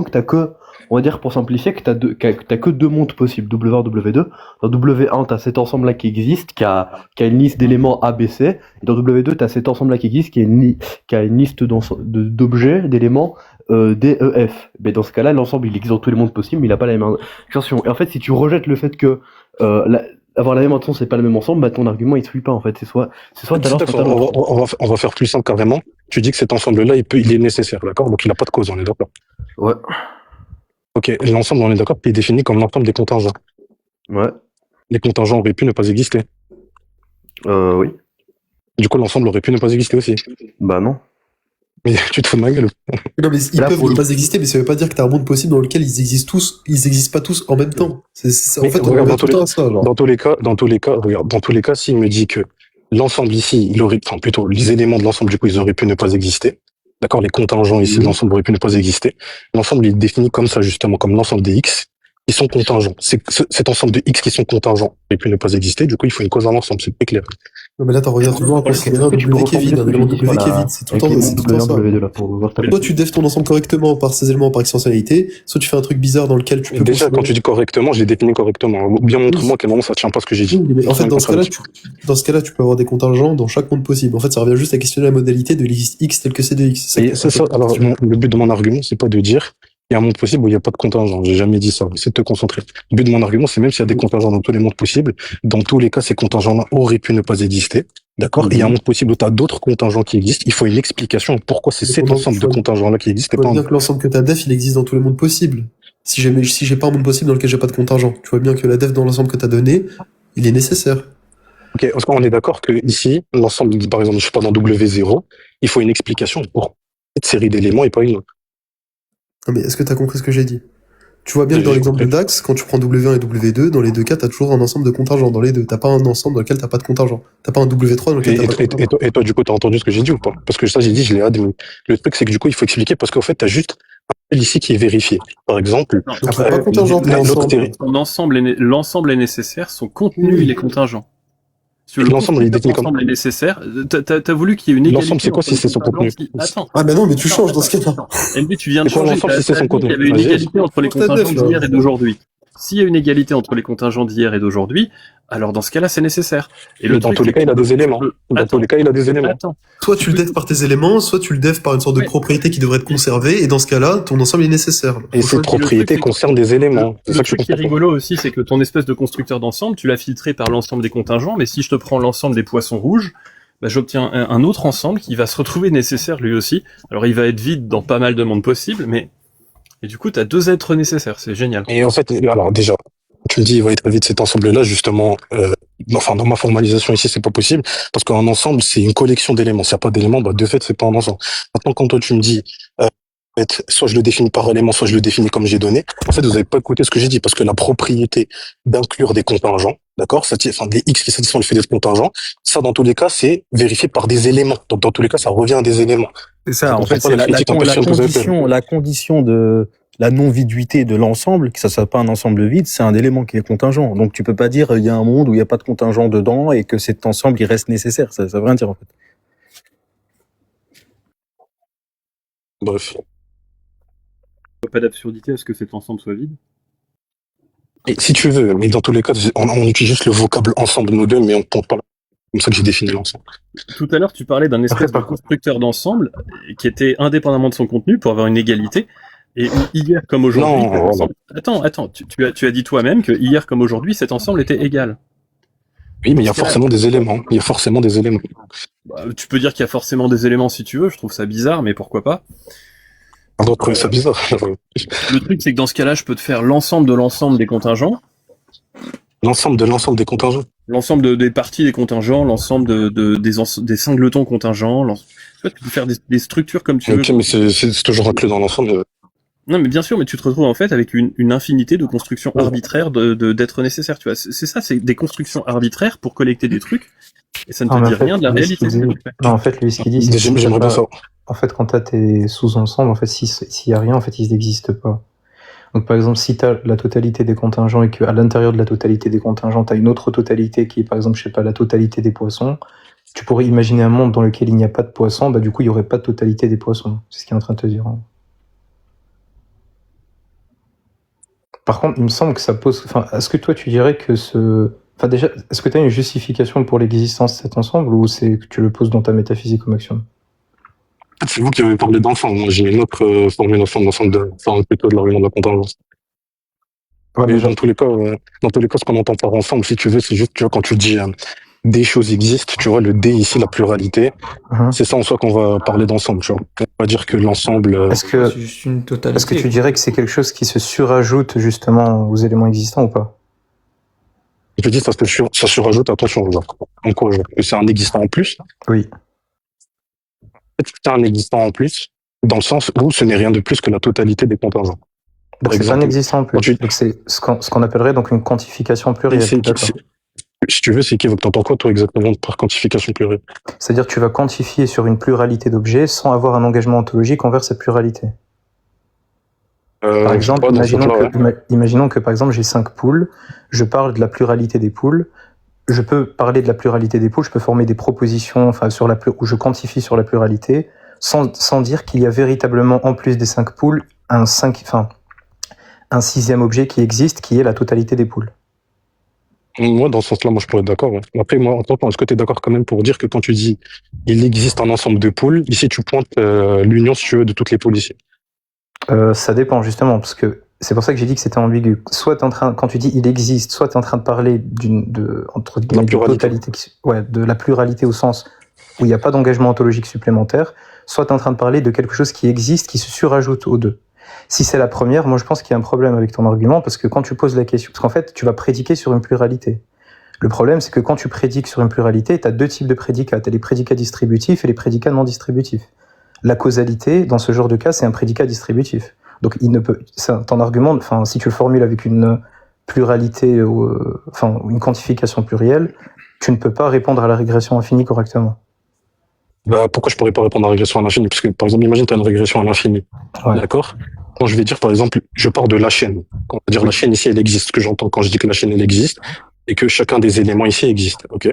que t'as que, on va dire pour simplifier, que t'as que deux mondes possibles, W1, W2. Dans W1, t'as cet ensemble-là qui existe, qui a une liste d'éléments A, B, C. Et dans W2, t'as cet ensemble-là qui existe, qui a une liste d'objets, d'éléments D, E, F. Mais dans ce cas-là, l'ensemble, il existe dans tous les mondes possibles, mais il a pas la même intention. Et en fait, si tu rejettes le fait que avoir la même intention, c'est pas le même ensemble, bah ton argument, il suit pas, en fait. C'est soit t'as l'un, soit t'as l'autre. On va faire plus simple carrément. Tu dis que cet ensemble-là, il est nécessaire, d'accord? Donc, il n'a pas de cause, on est d'accord? Ouais. Ok, l'ensemble, on est d'accord, il est défini comme l'ensemble des contingents. Ouais. Les contingents auraient pu ne pas exister. Oui. Du coup, l'ensemble aurait pu ne pas exister aussi. Bah non. Mais tu te fous de ma gueule. Non, mais ils Là, peuvent pour ne le- pas exister, mais ça veut pas dire que t'as un monde possible dans lequel ils existent pas tous en même temps. En Mais fait, on regarde, revient tout le temps à ça, genre. Dans tous les cas, regarde, dans tous les cas, s'il me dit que l'ensemble ici, enfin, plutôt, les éléments de l'ensemble, du coup, ils auraient pu ne pas exister. D'accord? Les contingents ici de l'ensemble auraient pu ne pas exister. L'ensemble, il est défini comme ça, justement, comme l'ensemble des X qui sont contingents. Cet ensemble de X qui sont contingents aurait pu ne pas exister. Du coup, il faut une cause à l'ensemble, c'est très clair. Non, mais là, t'en reviens toujours à considérer un Tu peux W Kevin, un reformuler élément ce que j'ai dit W sur la- Kevin, c'est tout le avec temps les c'est tout le temps mondes ça. W2 là pour voir ta Soit tu defs ton ensemble correctement par ces éléments par extensionnalité, soit tu fais un truc bizarre dans lequel tu Et peux déjà, quand considérer- tu dis correctement, je l'ai défini correctement. Ou bien montre-moi quel moment ça tient pas ce que j'ai dit. Mais en fait, dans ce cas-là, Contradiction. tu peux avoir des contingents dans chaque monde possible. En fait, ça revient juste à questionner la modalité de l'existe X tel que c'est de X. Et c'est ça. Alors, le but de mon argument, c'est pas de dire il y a un monde possible où il n'y a pas de contingent. J'ai jamais dit ça. C'est de te concentrer. Le but de mon argument, c'est même s'il y a des contingents dans tous les mondes possibles, dans tous les cas, ces contingents-là auraient pu ne pas exister. D'accord? Et il y a un monde possible où tu as d'autres contingents qui existent. Il faut une explication pourquoi c'est cet ensemble de contingents-là qui existent et Tu pas vois un bien que l'ensemble que t'as def, il existe dans tous les mondes possibles. Si j'ai pas un monde possible dans lequel j'ai pas de contingent, tu vois bien que la def dans l'ensemble que t'as donné, il est nécessaire. Ok, parce qu'on est d'accord que ici, l'ensemble, par exemple, je sais pas, dans W0, il faut une explication pour cette série d'éléments et pas une autre. Non, mais est-ce que t'as compris ce que j'ai dit? Tu vois bien que J'ai dans l'exemple de compris. Dax, quand tu prends W1 et W2, dans les deux cas, t'as toujours un ensemble de contingents. Dans les deux, t'as pas un ensemble dans lequel t'as pas de contingent. T'as pas un W3 dans lequel t'as pas de contingent. Et toi, du coup, t'as entendu ce que j'ai dit ou pas? Parce que ça, j'ai dit, je l'ai admis. Le truc, c'est que du coup, il faut expliquer parce qu'en fait, t'as juste un tel ici qui est vérifié. Par exemple, Non, Donc, il n'y a pas contingent pour l'autre l'ensemble. théorie. L'ensemble est nécessaire, son contenu il est contingent. Si le L'ensemble, contenu il est de défini comme- l'ensemble est nécessaire, t'as voulu qu'il y ait une égalité. L'ensemble, c'est quoi entre si c'est son les contingents contenu? Attends. Ah, mais non, mais tu changes dans ce cas-là. MB, tu viens de C'est quoi changer. l'ensemble si c'est son T'as dit qu'il y contenu? avait une Vas-y. égalité entre les Pour ta contingents def, là. d'hier et d'aujourd'hui. S'il y a une égalité entre les contingents d'hier et d'aujourd'hui, alors dans ce cas-là, c'est nécessaire. Et Mais dans truc, tous les c'est cas, il a que- des éléments. Dans tous les cas, il a des éléments. Attends. Soit tu le devs par tes éléments, soit tu le devs par une sorte de Ouais. propriété qui devrait être conservée, et dans ce cas-là, ton ensemble est nécessaire. Et Faut ces choisir. propriétés c'est que- concernent des éléments. C'est Le ça que je truc qui est comprends pas. rigolo aussi, c'est que ton espèce de constructeur d'ensemble, tu l'as filtré par l'ensemble des contingents, mais si je te prends l'ensemble des poissons rouges, bah, j'obtiens un autre ensemble qui va se retrouver nécessaire lui aussi. Alors il va être vide dans pas mal de mondes possibles, mais et du coup t'as 2 êtres nécessaires, c'est génial. Et en fait, alors déjà, tu me dis, il va être vite cet ensemble-là, justement, enfin, dans ma formalisation ici, c'est pas possible, parce qu'un ensemble, c'est une collection d'éléments. S'il n'y a pas d'éléments, bah, de fait, c'est pas un ensemble. Maintenant, quand toi, tu me dis, en fait, soit je le définis par élément, soit je le définis comme j'ai donné, en fait, vous n'avez pas écouté ce que j'ai dit, parce que la propriété d'inclure des contingents, d'accord, enfin, des X qui satisfont le fait des contingents, ça, dans tous les cas, c'est vérifié par des éléments. Donc, dans tous les cas, ça revient à des éléments. C'est ça, Je en comprends fait, pas c'est la critique en personne que vous avez faite. la condition de la non-viduité de l'ensemble, que ça soit pas un ensemble vide, c'est un élément qui est contingent. Donc tu peux pas dire il y a un monde où il y a pas de contingent dedans et que cet ensemble il reste nécessaire. Ça veut rien dire en fait. Bref. Pas d'absurdité à ce que cet ensemble soit vide. Et si tu veux, mais dans tous les cas, on utilise juste le vocable ensemble, nous deux, mais on compte pas. C'est comme ça que j'ai défini l'ensemble. Tout à l'heure, tu parlais d'un espèce de constructeur d'ensemble qui était indépendamment de son contenu pour avoir une égalité. Et où hier comme aujourd'hui, Non, cet ensemble- Attends, tu as dit toi-même que hier comme aujourd'hui, cet ensemble était égal. Oui, mais il y a forcément des éléments. Il y a forcément des éléments. Bah, tu peux dire qu'il y a forcément des éléments si tu veux, je trouve ça bizarre, mais pourquoi pas. On doit trouver ça bizarre. Le truc, c'est que dans ce cas-là, je peux te faire l'ensemble de l'ensemble des contingents, L'ensemble de l'ensemble des contingents. l'ensemble des parties des contingents, l'ensemble des singletons contingents. En fait, tu peux faire des structures comme tu Ok, veux. mais c'est toujours inclus dans l'ensemble. Non, mais bien sûr, mais tu te retrouves en fait avec une infinité de constructions arbitraires d'être nécessaires. Tu vois, c'est ça, c'est des constructions arbitraires pour collecter des trucs, et ça ne Non, te mais en dit fait, rien de la lui, ce réalité. qu'il dit- Non, en fait, lui, ce qu'il dit, c'est que J'aimerais bien ça. en fait, quand tu as tes sous-ensembles, en fait, s'il y a rien, en fait, ils n'existent pas. Donc, par exemple, si tu as la totalité des contingents et qu'à l'intérieur de la totalité des contingents, tu as une autre totalité qui est, par exemple, je sais pas, la totalité des poissons, tu pourrais imaginer un monde dans lequel il n'y a pas de poissons, bah, du coup, il n'y aurait pas de totalité des poissons. C'est ce qu'il est en train de te dire. Hein. Par contre, il me semble que ça pose. Enfin, est-ce que toi, tu dirais que ce. Enfin, déjà, est-ce que tu as une justification pour l'existence de cet ensemble ou c'est que tu le poses dans ta métaphysique comme axiome? C'est vous qui avez parlé d'ensemble. Moi, j'ai une autre formulation d'ensemble plutôt de l'argument de la contingence. Ouais, Mais mais dans tous les cas, ce qu'on entend par ensemble, si tu veux, c'est juste, tu vois, quand tu dis des choses existent, tu vois, le D ici, la pluralité, c'est ça en soi qu'on va parler d'ensemble, tu vois. On va dire que l'ensemble. Est-ce que, C'est juste une totalité. est-ce que tu dirais que c'est quelque chose qui se surajoute justement aux éléments existants ou pas? Je dis ça surajoute, attention, genre. En quoi, genre, que c'est un existant en plus. Oui. En fait, c'est un existant en plus, dans le sens où ce n'est rien de plus que la totalité des contingents. Donc c'est pas un existant en plus. quand tu- Donc c'est ce qu'on appellerait donc une quantification plurielle. D'accord. Si tu veux, c'est équivoque. T'entends quoi, toi, exactement, par quantification plurielle? C'est-à-dire que tu vas quantifier sur une pluralité d'objets sans avoir un engagement ontologique envers cette pluralité. Par exemple, imaginons que par exemple j'ai 5 poules, je parle de la pluralité des poules, je peux parler de la pluralité des poules, je peux former des propositions où je quantifie sur la pluralité sans dire qu'il y a véritablement en plus des 5 poules un sixième objet qui existe qui est la totalité des poules. Moi, dans ce sens-là, moi, je pourrais être d'accord. Ouais. Après, moi, est-ce que tu es d'accord quand même pour dire que quand tu dis il existe un ensemble de poules, ici, tu pointes l'union, si tu veux, de toutes les poules ici? Ça dépend, justement, parce que c'est pour ça que j'ai dit que c'était ambigu. Soit quand tu dis il existe, soit tu es en train de parler de la pluralité au sens où il n'y a pas d'engagement ontologique supplémentaire, soit tu es en train de parler de quelque chose qui existe, qui se surajoute aux deux. Si c'est la première, moi je pense qu'il y a un problème avec ton argument, parce que quand tu poses la question, parce qu'en fait, tu vas prédiquer sur une pluralité. Le problème, c'est que quand tu prédiques sur une pluralité, tu as 2 types de prédicats. Tu as les prédicats distributifs et les prédicats non distributifs. La causalité, dans ce genre de cas, c'est un prédicat distributif. Donc, ton argument, si tu le formules avec une pluralité, une quantification plurielle, tu ne peux pas répondre à la régression infinie correctement. Bah, pourquoi je pourrais pas répondre à la régression à l'infini? Parce que, par exemple, imagine, tu as une régression à l'infini. Ouais. D'accord? Quand je vais dire, par exemple, je pars de la chaîne. Quand on va dire la chaîne ici, elle existe. Ce que j'entends quand je dis que la chaîne, elle existe, et que chacun des éléments ici existe. Ok?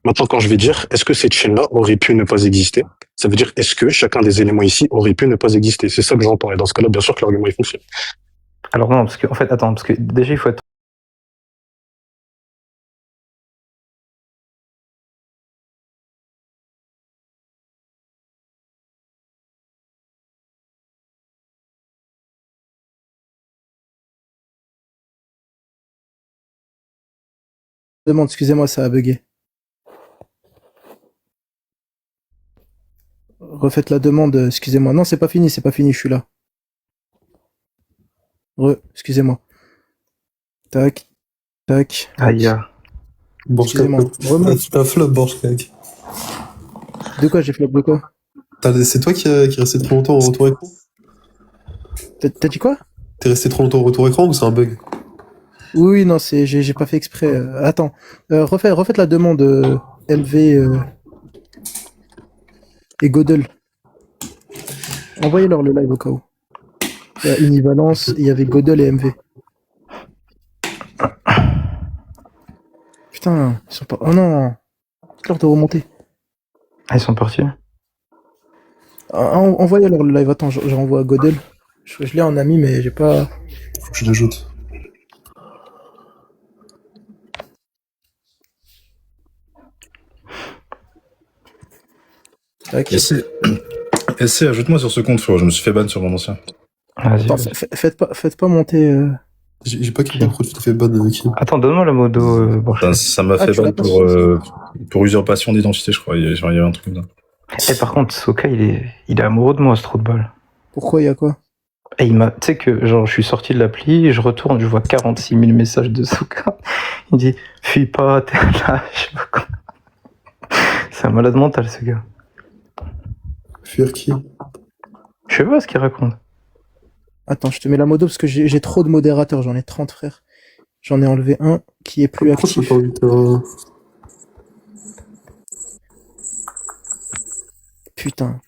Maintenant, quand je vais dire, est-ce que cette chaîne-là aurait pu ne pas exister? Ça veut dire, est-ce que chacun des éléments ici aurait pu ne pas exister? C'est ça que j'entends. Et dans ce cas-là, bien sûr que l'argument, il fonctionne. Alors non, parce que en fait, attends, parce que déjà il faut être. Demande, excusez-moi, ça a bugué. Refaites la demande, excusez-moi. Non, c'est pas fini, je suis là. Excusez-moi. Tac, tac. Aïe. Excusez-moi. T'as flop, Borchkak. De quoi j'ai flop de quoi? C'est toi qui est resté trop longtemps au retour écran? T'as dit quoi? T'es resté trop longtemps au retour écran ou c'est un bug? Oui, non, j'ai pas fait exprès. Attends, refaites la demande MV et Godel. Envoyez-leur le live au cas où. Il y a Univalence, il y avait Godel et MV. Putain, ils sont pas. Oh non! C'est l'heure de remonter. Ah, ils sont partis. Envoyez-leur le live. Attends, je renvoie à Godel. Je l'ai en ami, mais j'ai pas. Faut que je l'ajoute. Tac. Essaie, ajoute-moi sur ce compte, frérot. Je me suis fait ban sur mon ancien. Vas-y. Attends, faites pas monter. J'ai pas compris pourquoi tu t'es fait ban, Kim. Attends, donne-moi la modo. Borchkak. Ça m'a Ah, fait tu l'as ban pour usurpation d'identité, je crois. Il y avait un truc comme ça. Et par contre, Soka, il est amoureux de moi, ce trou de balle. Pourquoi il y a quoi? Et tu sais que, genre, je suis sorti de l'appli, je retourne, je vois 46 000 messages de Soka. Il dit, fuis pas, t'es là, je sais pas quoi. C'est un malade mental, ce gars. Fuir qui? Je sais pas ce qu'il raconte. Attends, je te mets la modo parce que j'ai trop de modérateurs, j'en ai 30 frères. J'en ai enlevé un qui est plus Pourquoi tu actif. pas envie de Putain.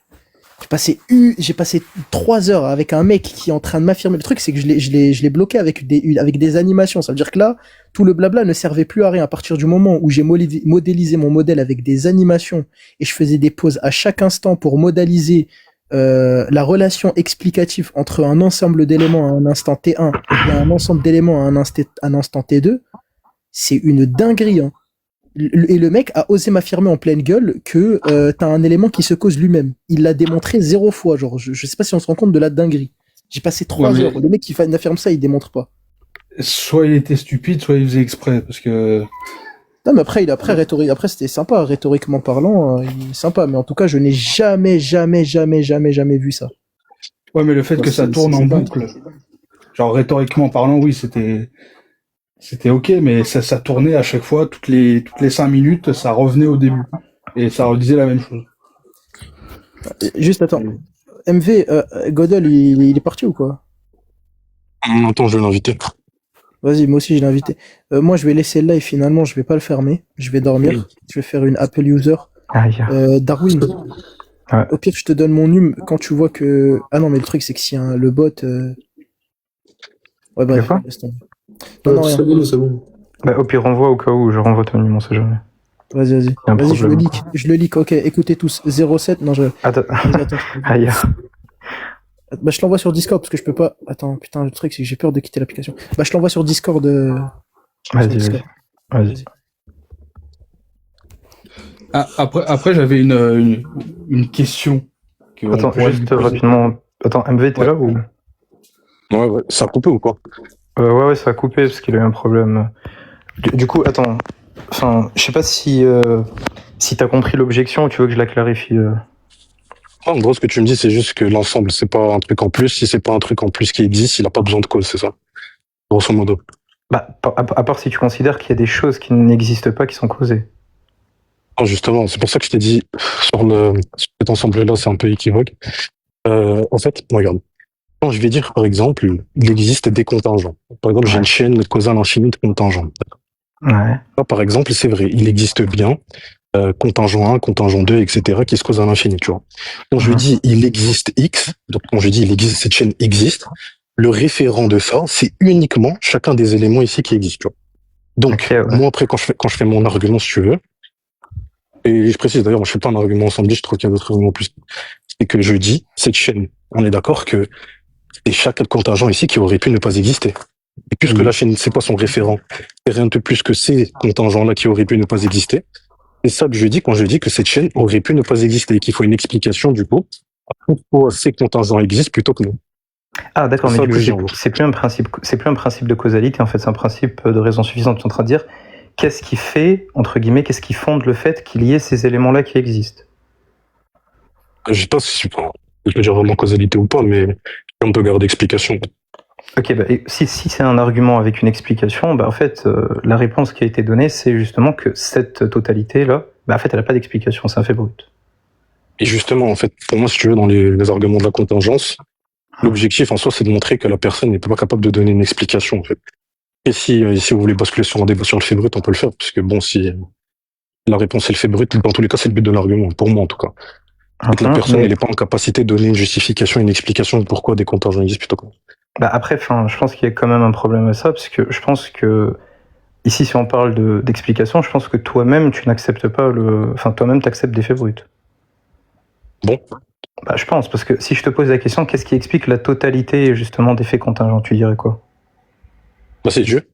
J'ai passé 3 heures avec un mec qui est en train de m'affirmer. Le truc, c'est que je l'ai bloqué avec des animations. Ça veut dire que là, tout le blabla ne servait plus à rien. À partir du moment où j'ai modélisé mon modèle avec des animations et je faisais des pauses à chaque instant pour modéliser la relation explicative entre un ensemble d'éléments à un instant T1 et un ensemble d'éléments à un instant T2, c'est une dinguerie, hein. Et le mec a osé m'affirmer en pleine gueule que t'as un élément qui se cause lui-même. Il l'a démontré 0 fois. Genre, je sais pas si on se rend compte de la dinguerie. J'ai passé 3 heures. Le mec qui affirme ça, il démontre pas. Soit il était stupide, soit il faisait exprès, parce que... Non, mais après c'était sympa, rhétoriquement parlant, il est sympa. Mais en tout cas, je n'ai jamais vu ça. Ouais, mais le fait que ça tourne en boucle, genre rhétoriquement parlant, oui, c'était ok, mais ça tournait à chaque fois, toutes les 5 minutes, ça revenait au début. Et ça redisait la même chose. Juste attends. MV, Godel, il est parti ou quoi? Attends, je vais l'inviter. Vas-y, moi aussi je l'ai invité. Moi je vais laisser le live finalement, je vais pas le fermer. Je vais dormir. Je vais faire une Apple User. Darwin. Ouais. Au pire, je te donne mon num quand tu vois que. Ah non, mais le truc c'est que si le bot. Ouais, bref. Laisse tomber. Non, c'est bon. Bah, au pire, renvoie au cas où je renvoie ton numéro, on sait jamais. Vas-y. Vas-y, je le leak. Ok, écoutez tous. 07. Non, Attends. Aïe. Bah, je l'envoie sur Discord parce que je peux pas. Attends, putain, le truc c'est que j'ai peur de quitter l'application. Bah, je l'envoie sur Discord. Vas-y. Ah, après j'avais une question. Attends, juste rapidement. Attends, MV, t'es là ou? Ouais, ça a coupé ou quoi? Ouais, ça a coupé parce qu'il a eu un problème. Du coup, attends. Enfin, je sais pas si t'as compris l'objection ou tu veux que je la clarifie. En gros, ce que tu me dis, c'est juste que l'ensemble, c'est pas un truc en plus. Si c'est pas un truc en plus qui existe, il a pas besoin de cause, c'est ça? Grosso modo. Bah, à part si tu considères qu'il y a des choses qui n'existent pas qui sont causées. Non, justement, c'est pour ça que je t'ai dit, sur cet ensemble-là, c'est un peu équivoque. En fait, regarde. Quand je vais dire, par exemple, il existe des contingents. Par exemple, j'ai une chaîne causale infinie de contingents. Ouais. Là, par exemple, c'est vrai, il existe bien contingent 1, contingent 2, etc., qui se causent à l'infini, tu vois. Quand je dis il existe X, donc quand je dis il existe, cette chaîne existe, le référent de ça, c'est uniquement chacun des éléments ici qui existent, tu vois. Donc, moi, après, quand je fais mon argument, si tu veux, et je précise d'ailleurs, je fais pas un argument ensemble, je trouve qu'il y a d'autres arguments plus, c'est que je dis, cette chaîne, on est d'accord que c'est chaque contingent ici qui aurait pu ne pas exister. Et puisque la chaîne, c'est quoi son référent? C'est rien de plus que ces contingents-là qui auraient pu ne pas exister. C'est ça que je dis quand je dis que cette chaîne aurait pu ne pas exister et qu'il faut une explication, du coup, à pourquoi ces contingents existent plutôt que nous. Ah, d'accord, C'est mais ça du que coup, j'ai en gros. c'est plus un principe de causalité, en fait, c'est un principe de raison suffisante. Tu es en train de dire, qu'est-ce qui fait, entre guillemets, qu'est-ce qui fonde le fait qu'il y ait ces éléments-là qui existent? Je sais pas si je peux dire vraiment causalité ou pas, mais on peut garder explication. Ok, bah, et si c'est un argument avec une explication, bah, en fait, la réponse qui a été donnée, c'est justement que cette totalité-là, bah, en fait, elle n'a pas d'explication, c'est un fait brut. Et justement, en fait, pour moi, si tu veux, dans les arguments de la contingence, l'objectif en soi, c'est de montrer que la personne n'est pas capable de donner une explication, en fait. Et si vous voulez basculer sur un débat sur le fait brut, on peut le faire, puisque bon, si la réponse est le fait brut, dans tous les cas, c'est le but de l'argument, pour moi en tout cas. Et que la personne, elle n'est pas en capacité de donner une justification, une explication de pourquoi des contingents existent plutôt que. Bah après, je pense qu'il y a quand même un problème à ça, parce que je pense que ici, si on parle d'explication, je pense que toi-même, tu n'acceptes pas toi-même, t'acceptes des faits bruts. Bon. Bah, je pense, parce que si je te pose la question, qu'est-ce qui explique la totalité, justement, des faits contingents, tu dirais quoi? Bah, c'est Dieu.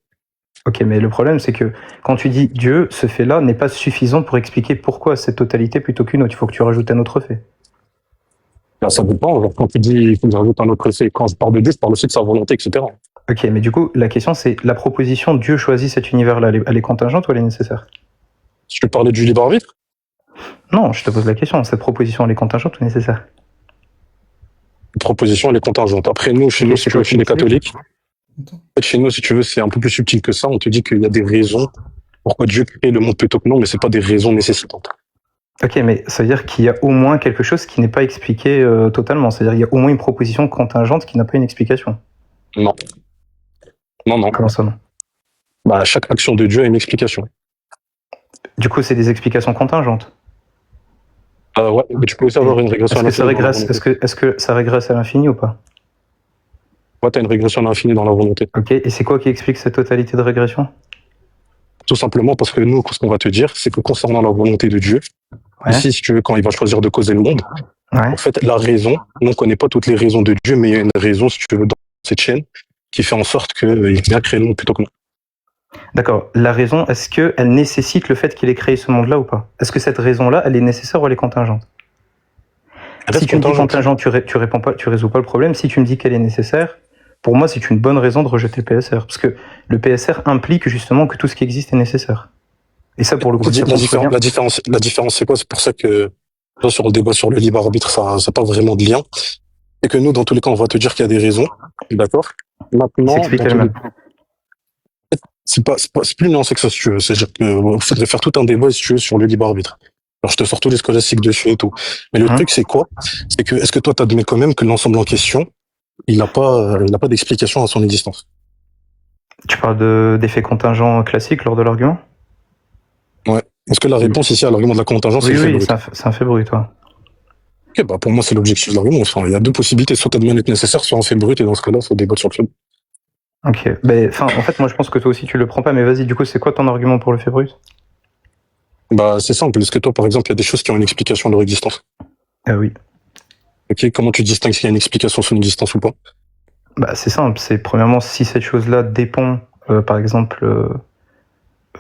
Ok, mais le problème, c'est que quand tu dis Dieu, ce fait-là n'est pas suffisant pour expliquer pourquoi cette totalité plutôt qu'une autre. Il faut que tu rajoutes un autre fait. Là, ça dépend. Genre, quand tu dis il faut que j'ajoute un autre fait, quand je parle de Dieu, je parle aussi de sa volonté, etc. Ok, mais du coup, la question, c'est la proposition Dieu choisit cet univers-là, elle est contingente ou elle est nécessaire? Si tu parlais du libre arbitre? Non, je te pose la question. Cette proposition, elle est contingente ou nécessaire? La proposition, elle est contingente. Après, nous, chez nous, si tu veux, chez les catholiques, en fait, chez nous, si tu veux, c'est un peu plus subtil que ça. On te dit qu'il y a des raisons pourquoi Dieu crée le monde plutôt que non, mais c'est pas des raisons nécessitantes. Ok, mais ça veut dire qu'il y a au moins quelque chose qui n'est pas expliqué totalement. C'est-à-dire qu'il y a au moins une proposition contingente qui n'a pas une explication. Non. Non. Comment ça, non? Bah, chaque action de Dieu a une explication. Du coup, c'est des explications contingentes. Ouais, mais tu peux aussi avoir une régression à l'infini. Est-ce que ça régresse à l'infini ou pas? Ouais, t'as une régression à l'infini dans la volonté. Ok, et c'est quoi qui explique cette totalité de régression? Tout simplement parce que nous, ce qu'on va te dire, c'est que concernant la volonté de Dieu, ici, si tu veux, quand il va choisir de causer le monde, en fait, la raison, nous, on connaît pas toutes les raisons de Dieu, mais il y a une raison, si tu veux, dans cette chaîne, qui fait en sorte qu'il a créé le monde plutôt que nous. D'accord. La raison, est-ce qu'elle nécessite le fait qu'il ait créé ce monde-là ou pas? Est-ce que cette raison-là, elle est nécessaire ou elle est contingente? Si tu me dis contingente, tu réponds pas, tu résous pas le problème. Si tu me dis qu'elle est nécessaire, pour moi, c'est une bonne raison de rejeter le PSR. Parce que le PSR implique justement que tout ce qui existe est nécessaire. Et ça, pour le coup, la différence, c'est quoi? C'est pour ça que, là, sur le débat sur le libre arbitre, ça n'a pas vraiment de lien. Et que nous, dans tous les cas, on va te dire qu'il y a des raisons. D'accord? Maintenant, c'est plus nuancé que ça, si tu veux. C'est-à-dire qu'il faudrait faire tout un débat, si tu veux, sur le libre arbitre. Alors, je te sors tous les scolastiques dessus et tout. Mais le truc, c'est quoi? C'est que, est-ce que toi, t'admets quand même que l'ensemble en question, il n'a pas d'explication à son existence? Tu parles d'effets contingents classiques lors de l'argument? Ouais. Est-ce que la réponse ici à l'argument de la contingence, c'est le fait brut? C'est un fait brut, toi. Ok, bah, pour moi, c'est l'objectif de l'argument. Enfin, il y a deux possibilités. Soit t'admets être nécessaire, soit un fait brut, et dans ce cas-là, faut débattre sur le fait brut. Ok. En fait, moi, je pense que toi aussi, tu le prends pas, mais vas-y, du coup, c'est quoi ton argument pour le fait brut? Bah, c'est simple. Est-ce que toi, par exemple, il y a des choses qui ont une explication de leur existence? Ah oui. Ok, comment tu distingues s'il y a une explication de son existence ou pas? Bah, c'est simple. C'est premièrement, si cette chose-là dépend, par exemple,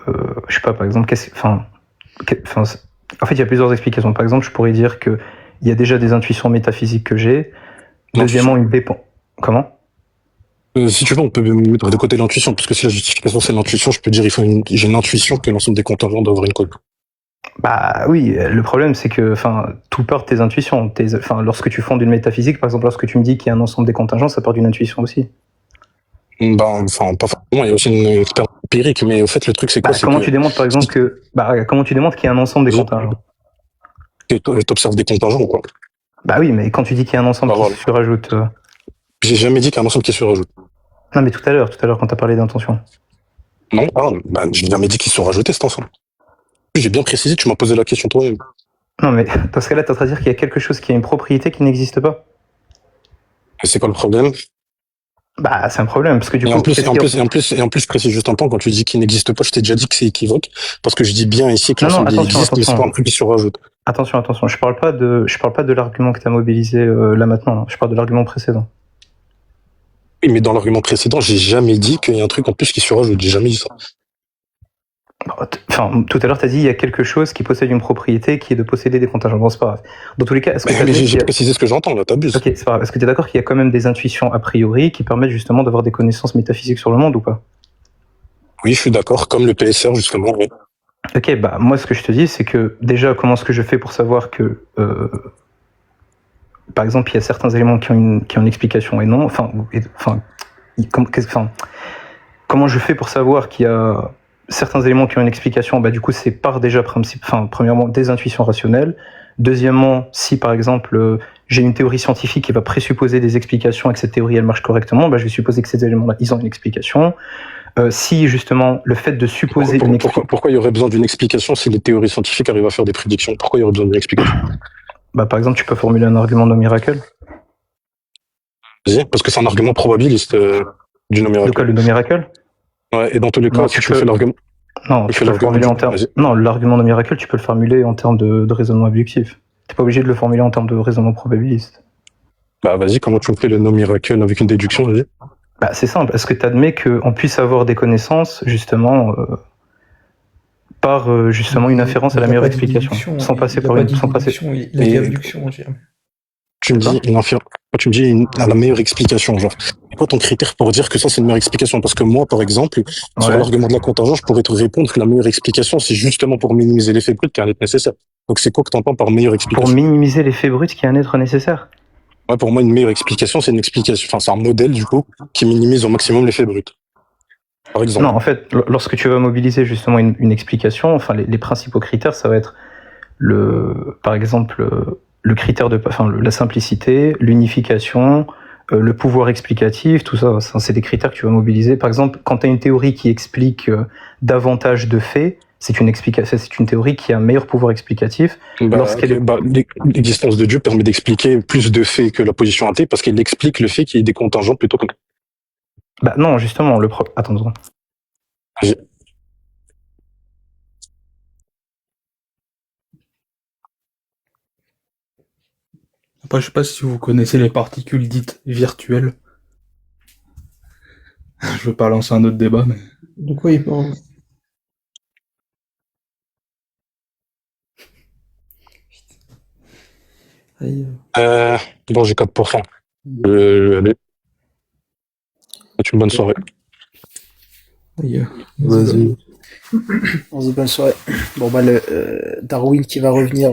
je sais pas, par exemple, en fait, il y a plusieurs explications. Par exemple, je pourrais dire que il y a déjà des intuitions métaphysiques que j'ai. Deuxièmement, une dépend. Comment? Si tu veux, on peut mettre de côté l'intuition, parce que si la justification c'est l'intuition, je peux dire j'ai une intuition que l'ensemble des contingents doivent avoir une cause. Bah oui, le problème c'est que tout part de tes intuitions. Lorsque tu fondes une métaphysique, par exemple, lorsque tu me dis qu'il y a un ensemble des contingents, ça part d'une intuition aussi. Pas forcément, il y a aussi une expérience empirique, mais au fait, le truc c'est quoi? Comment tu démontres par exemple comment tu démontres qu'il y a un ensemble des contingents? Que t'observes des contingents, quoi. Bah oui, mais quand tu dis qu'il y a un ensemble qui se surajoute. J'ai jamais dit qu'il y a un ensemble qui se rajoute. Non, mais tout à l'heure, quand t'as parlé d'intention. Non, j'ai jamais dit qu'ils sont rajoutés cet ensemble. J'ai bien précisé, tu m'as posé la question toi-même. Non, mais dans ce cas-là, t'es en train de dire qu'il y a quelque chose qui a une propriété qui n'existe pas. Et c'est quoi le problème? Bah, c'est un problème, parce que du coup... En plus, je précise juste un point, quand tu dis qu'il n'existe pas, je t'ai déjà dit que c'est équivoque, parce que je dis bien ici que l'ensemble existe, mais c'est pas un truc qui se rajoute. Attention, je parle pas de l'argument que t'as mobilisé là maintenant, je parle de l'argument précédent. Oui, mais dans l'argument précédent, j'ai jamais dit qu'il y a un truc en plus qui se rajoute. J'ai jamais dit ça. Enfin, tout à l'heure, tu as dit il y a quelque chose qui possède une propriété qui est de posséder des contingents. Bon, c'est pas grave. Dans tous les cas, est-ce que Mais j'ai précisé ce que j'entends, là, t'abuses. Ok, c'est pas grave. Est-ce que tu es d'accord qu'il y a quand même des intuitions a priori qui permettent justement d'avoir des connaissances métaphysiques sur le monde ou pas? Oui, je suis d'accord, comme le PSR, justement. Oui. Ok, bah moi ce que je te dis, c'est que déjà, comment est-ce que je fais pour savoir que, par exemple, il y a certains éléments qui ont une explication et non, comment je fais pour savoir qu'il y a certains éléments qui ont une explication? Bah du coup, c'est par déjà premièrement des intuitions rationnelles. Deuxièmement, si par exemple j'ai une théorie scientifique qui va présupposer des explications et que cette théorie elle marche correctement, bah je vais supposer que ces éléments-là ils ont une explication. Si justement le fait de supposer pourquoi il y aurait besoin d'une explication si les théories scientifiques arrivent à faire des prédictions? Pourquoi il y aurait besoin d'une explication? Bah par exemple, tu peux formuler un argument no miracle. Vas-y, parce que c'est un argument probabiliste du no miracle. De quoi, le no miracle? Ouais, et dans tous les cas, si tu fais l'argument. Non, tu peux le formuler en termes. Non, l'argument no miracle, tu peux le formuler en termes de raisonnement abductif. T'es pas obligé de le formuler en termes de raisonnement probabiliste. Bah vas-y, comment tu me fais le no miracle avec une déduction, vas-y? Bah c'est simple. Est-ce que tu admets qu'on puisse avoir des connaissances justement par justement une inférence à la meilleure explication, sans passer par une, sans passer. Il a dit abduction, tu me dis tu me dis à la meilleure explication, genre. C'est quoi ton critère pour dire que ça c'est une meilleure explication? Parce que moi, par exemple, sur l'argument de la contingence, je pourrais te répondre que la meilleure explication, c'est justement pour minimiser l'effet brut qui est un être nécessaire. Donc c'est quoi que t'entends par meilleure explication? Pour minimiser l'effet brut qui est un être nécessaire. Ouais, pour moi, une meilleure explication, c'est une explication, enfin c'est un modèle du coup qui minimise au maximum l'effet brut. Par exemple. Non, en fait, lorsque tu vas mobiliser justement une explication, enfin les principaux critères, ça va être par exemple, le critère la simplicité, l'unification, le pouvoir explicatif, tout ça, c'est des critères que tu vas mobiliser. Par exemple, quand tu as une théorie qui explique davantage de faits, c'est une théorie qui a un meilleur pouvoir explicatif. L'existence de Dieu permet d'expliquer plus de faits que la position athée parce qu'il explique le fait qu'il y ait des contingents plutôt que... Bah non, justement, attends une seconde. Après, je sais pas si vous connaissez les particules dites virtuelles. Je veux pas lancer un autre débat, mais... De quoi il parle? Bon, j'ai 4%. Allez. C'est une bonne soirée. Vas-y. On se dit bonne soirée. Bon, bah, Darwin qui va revenir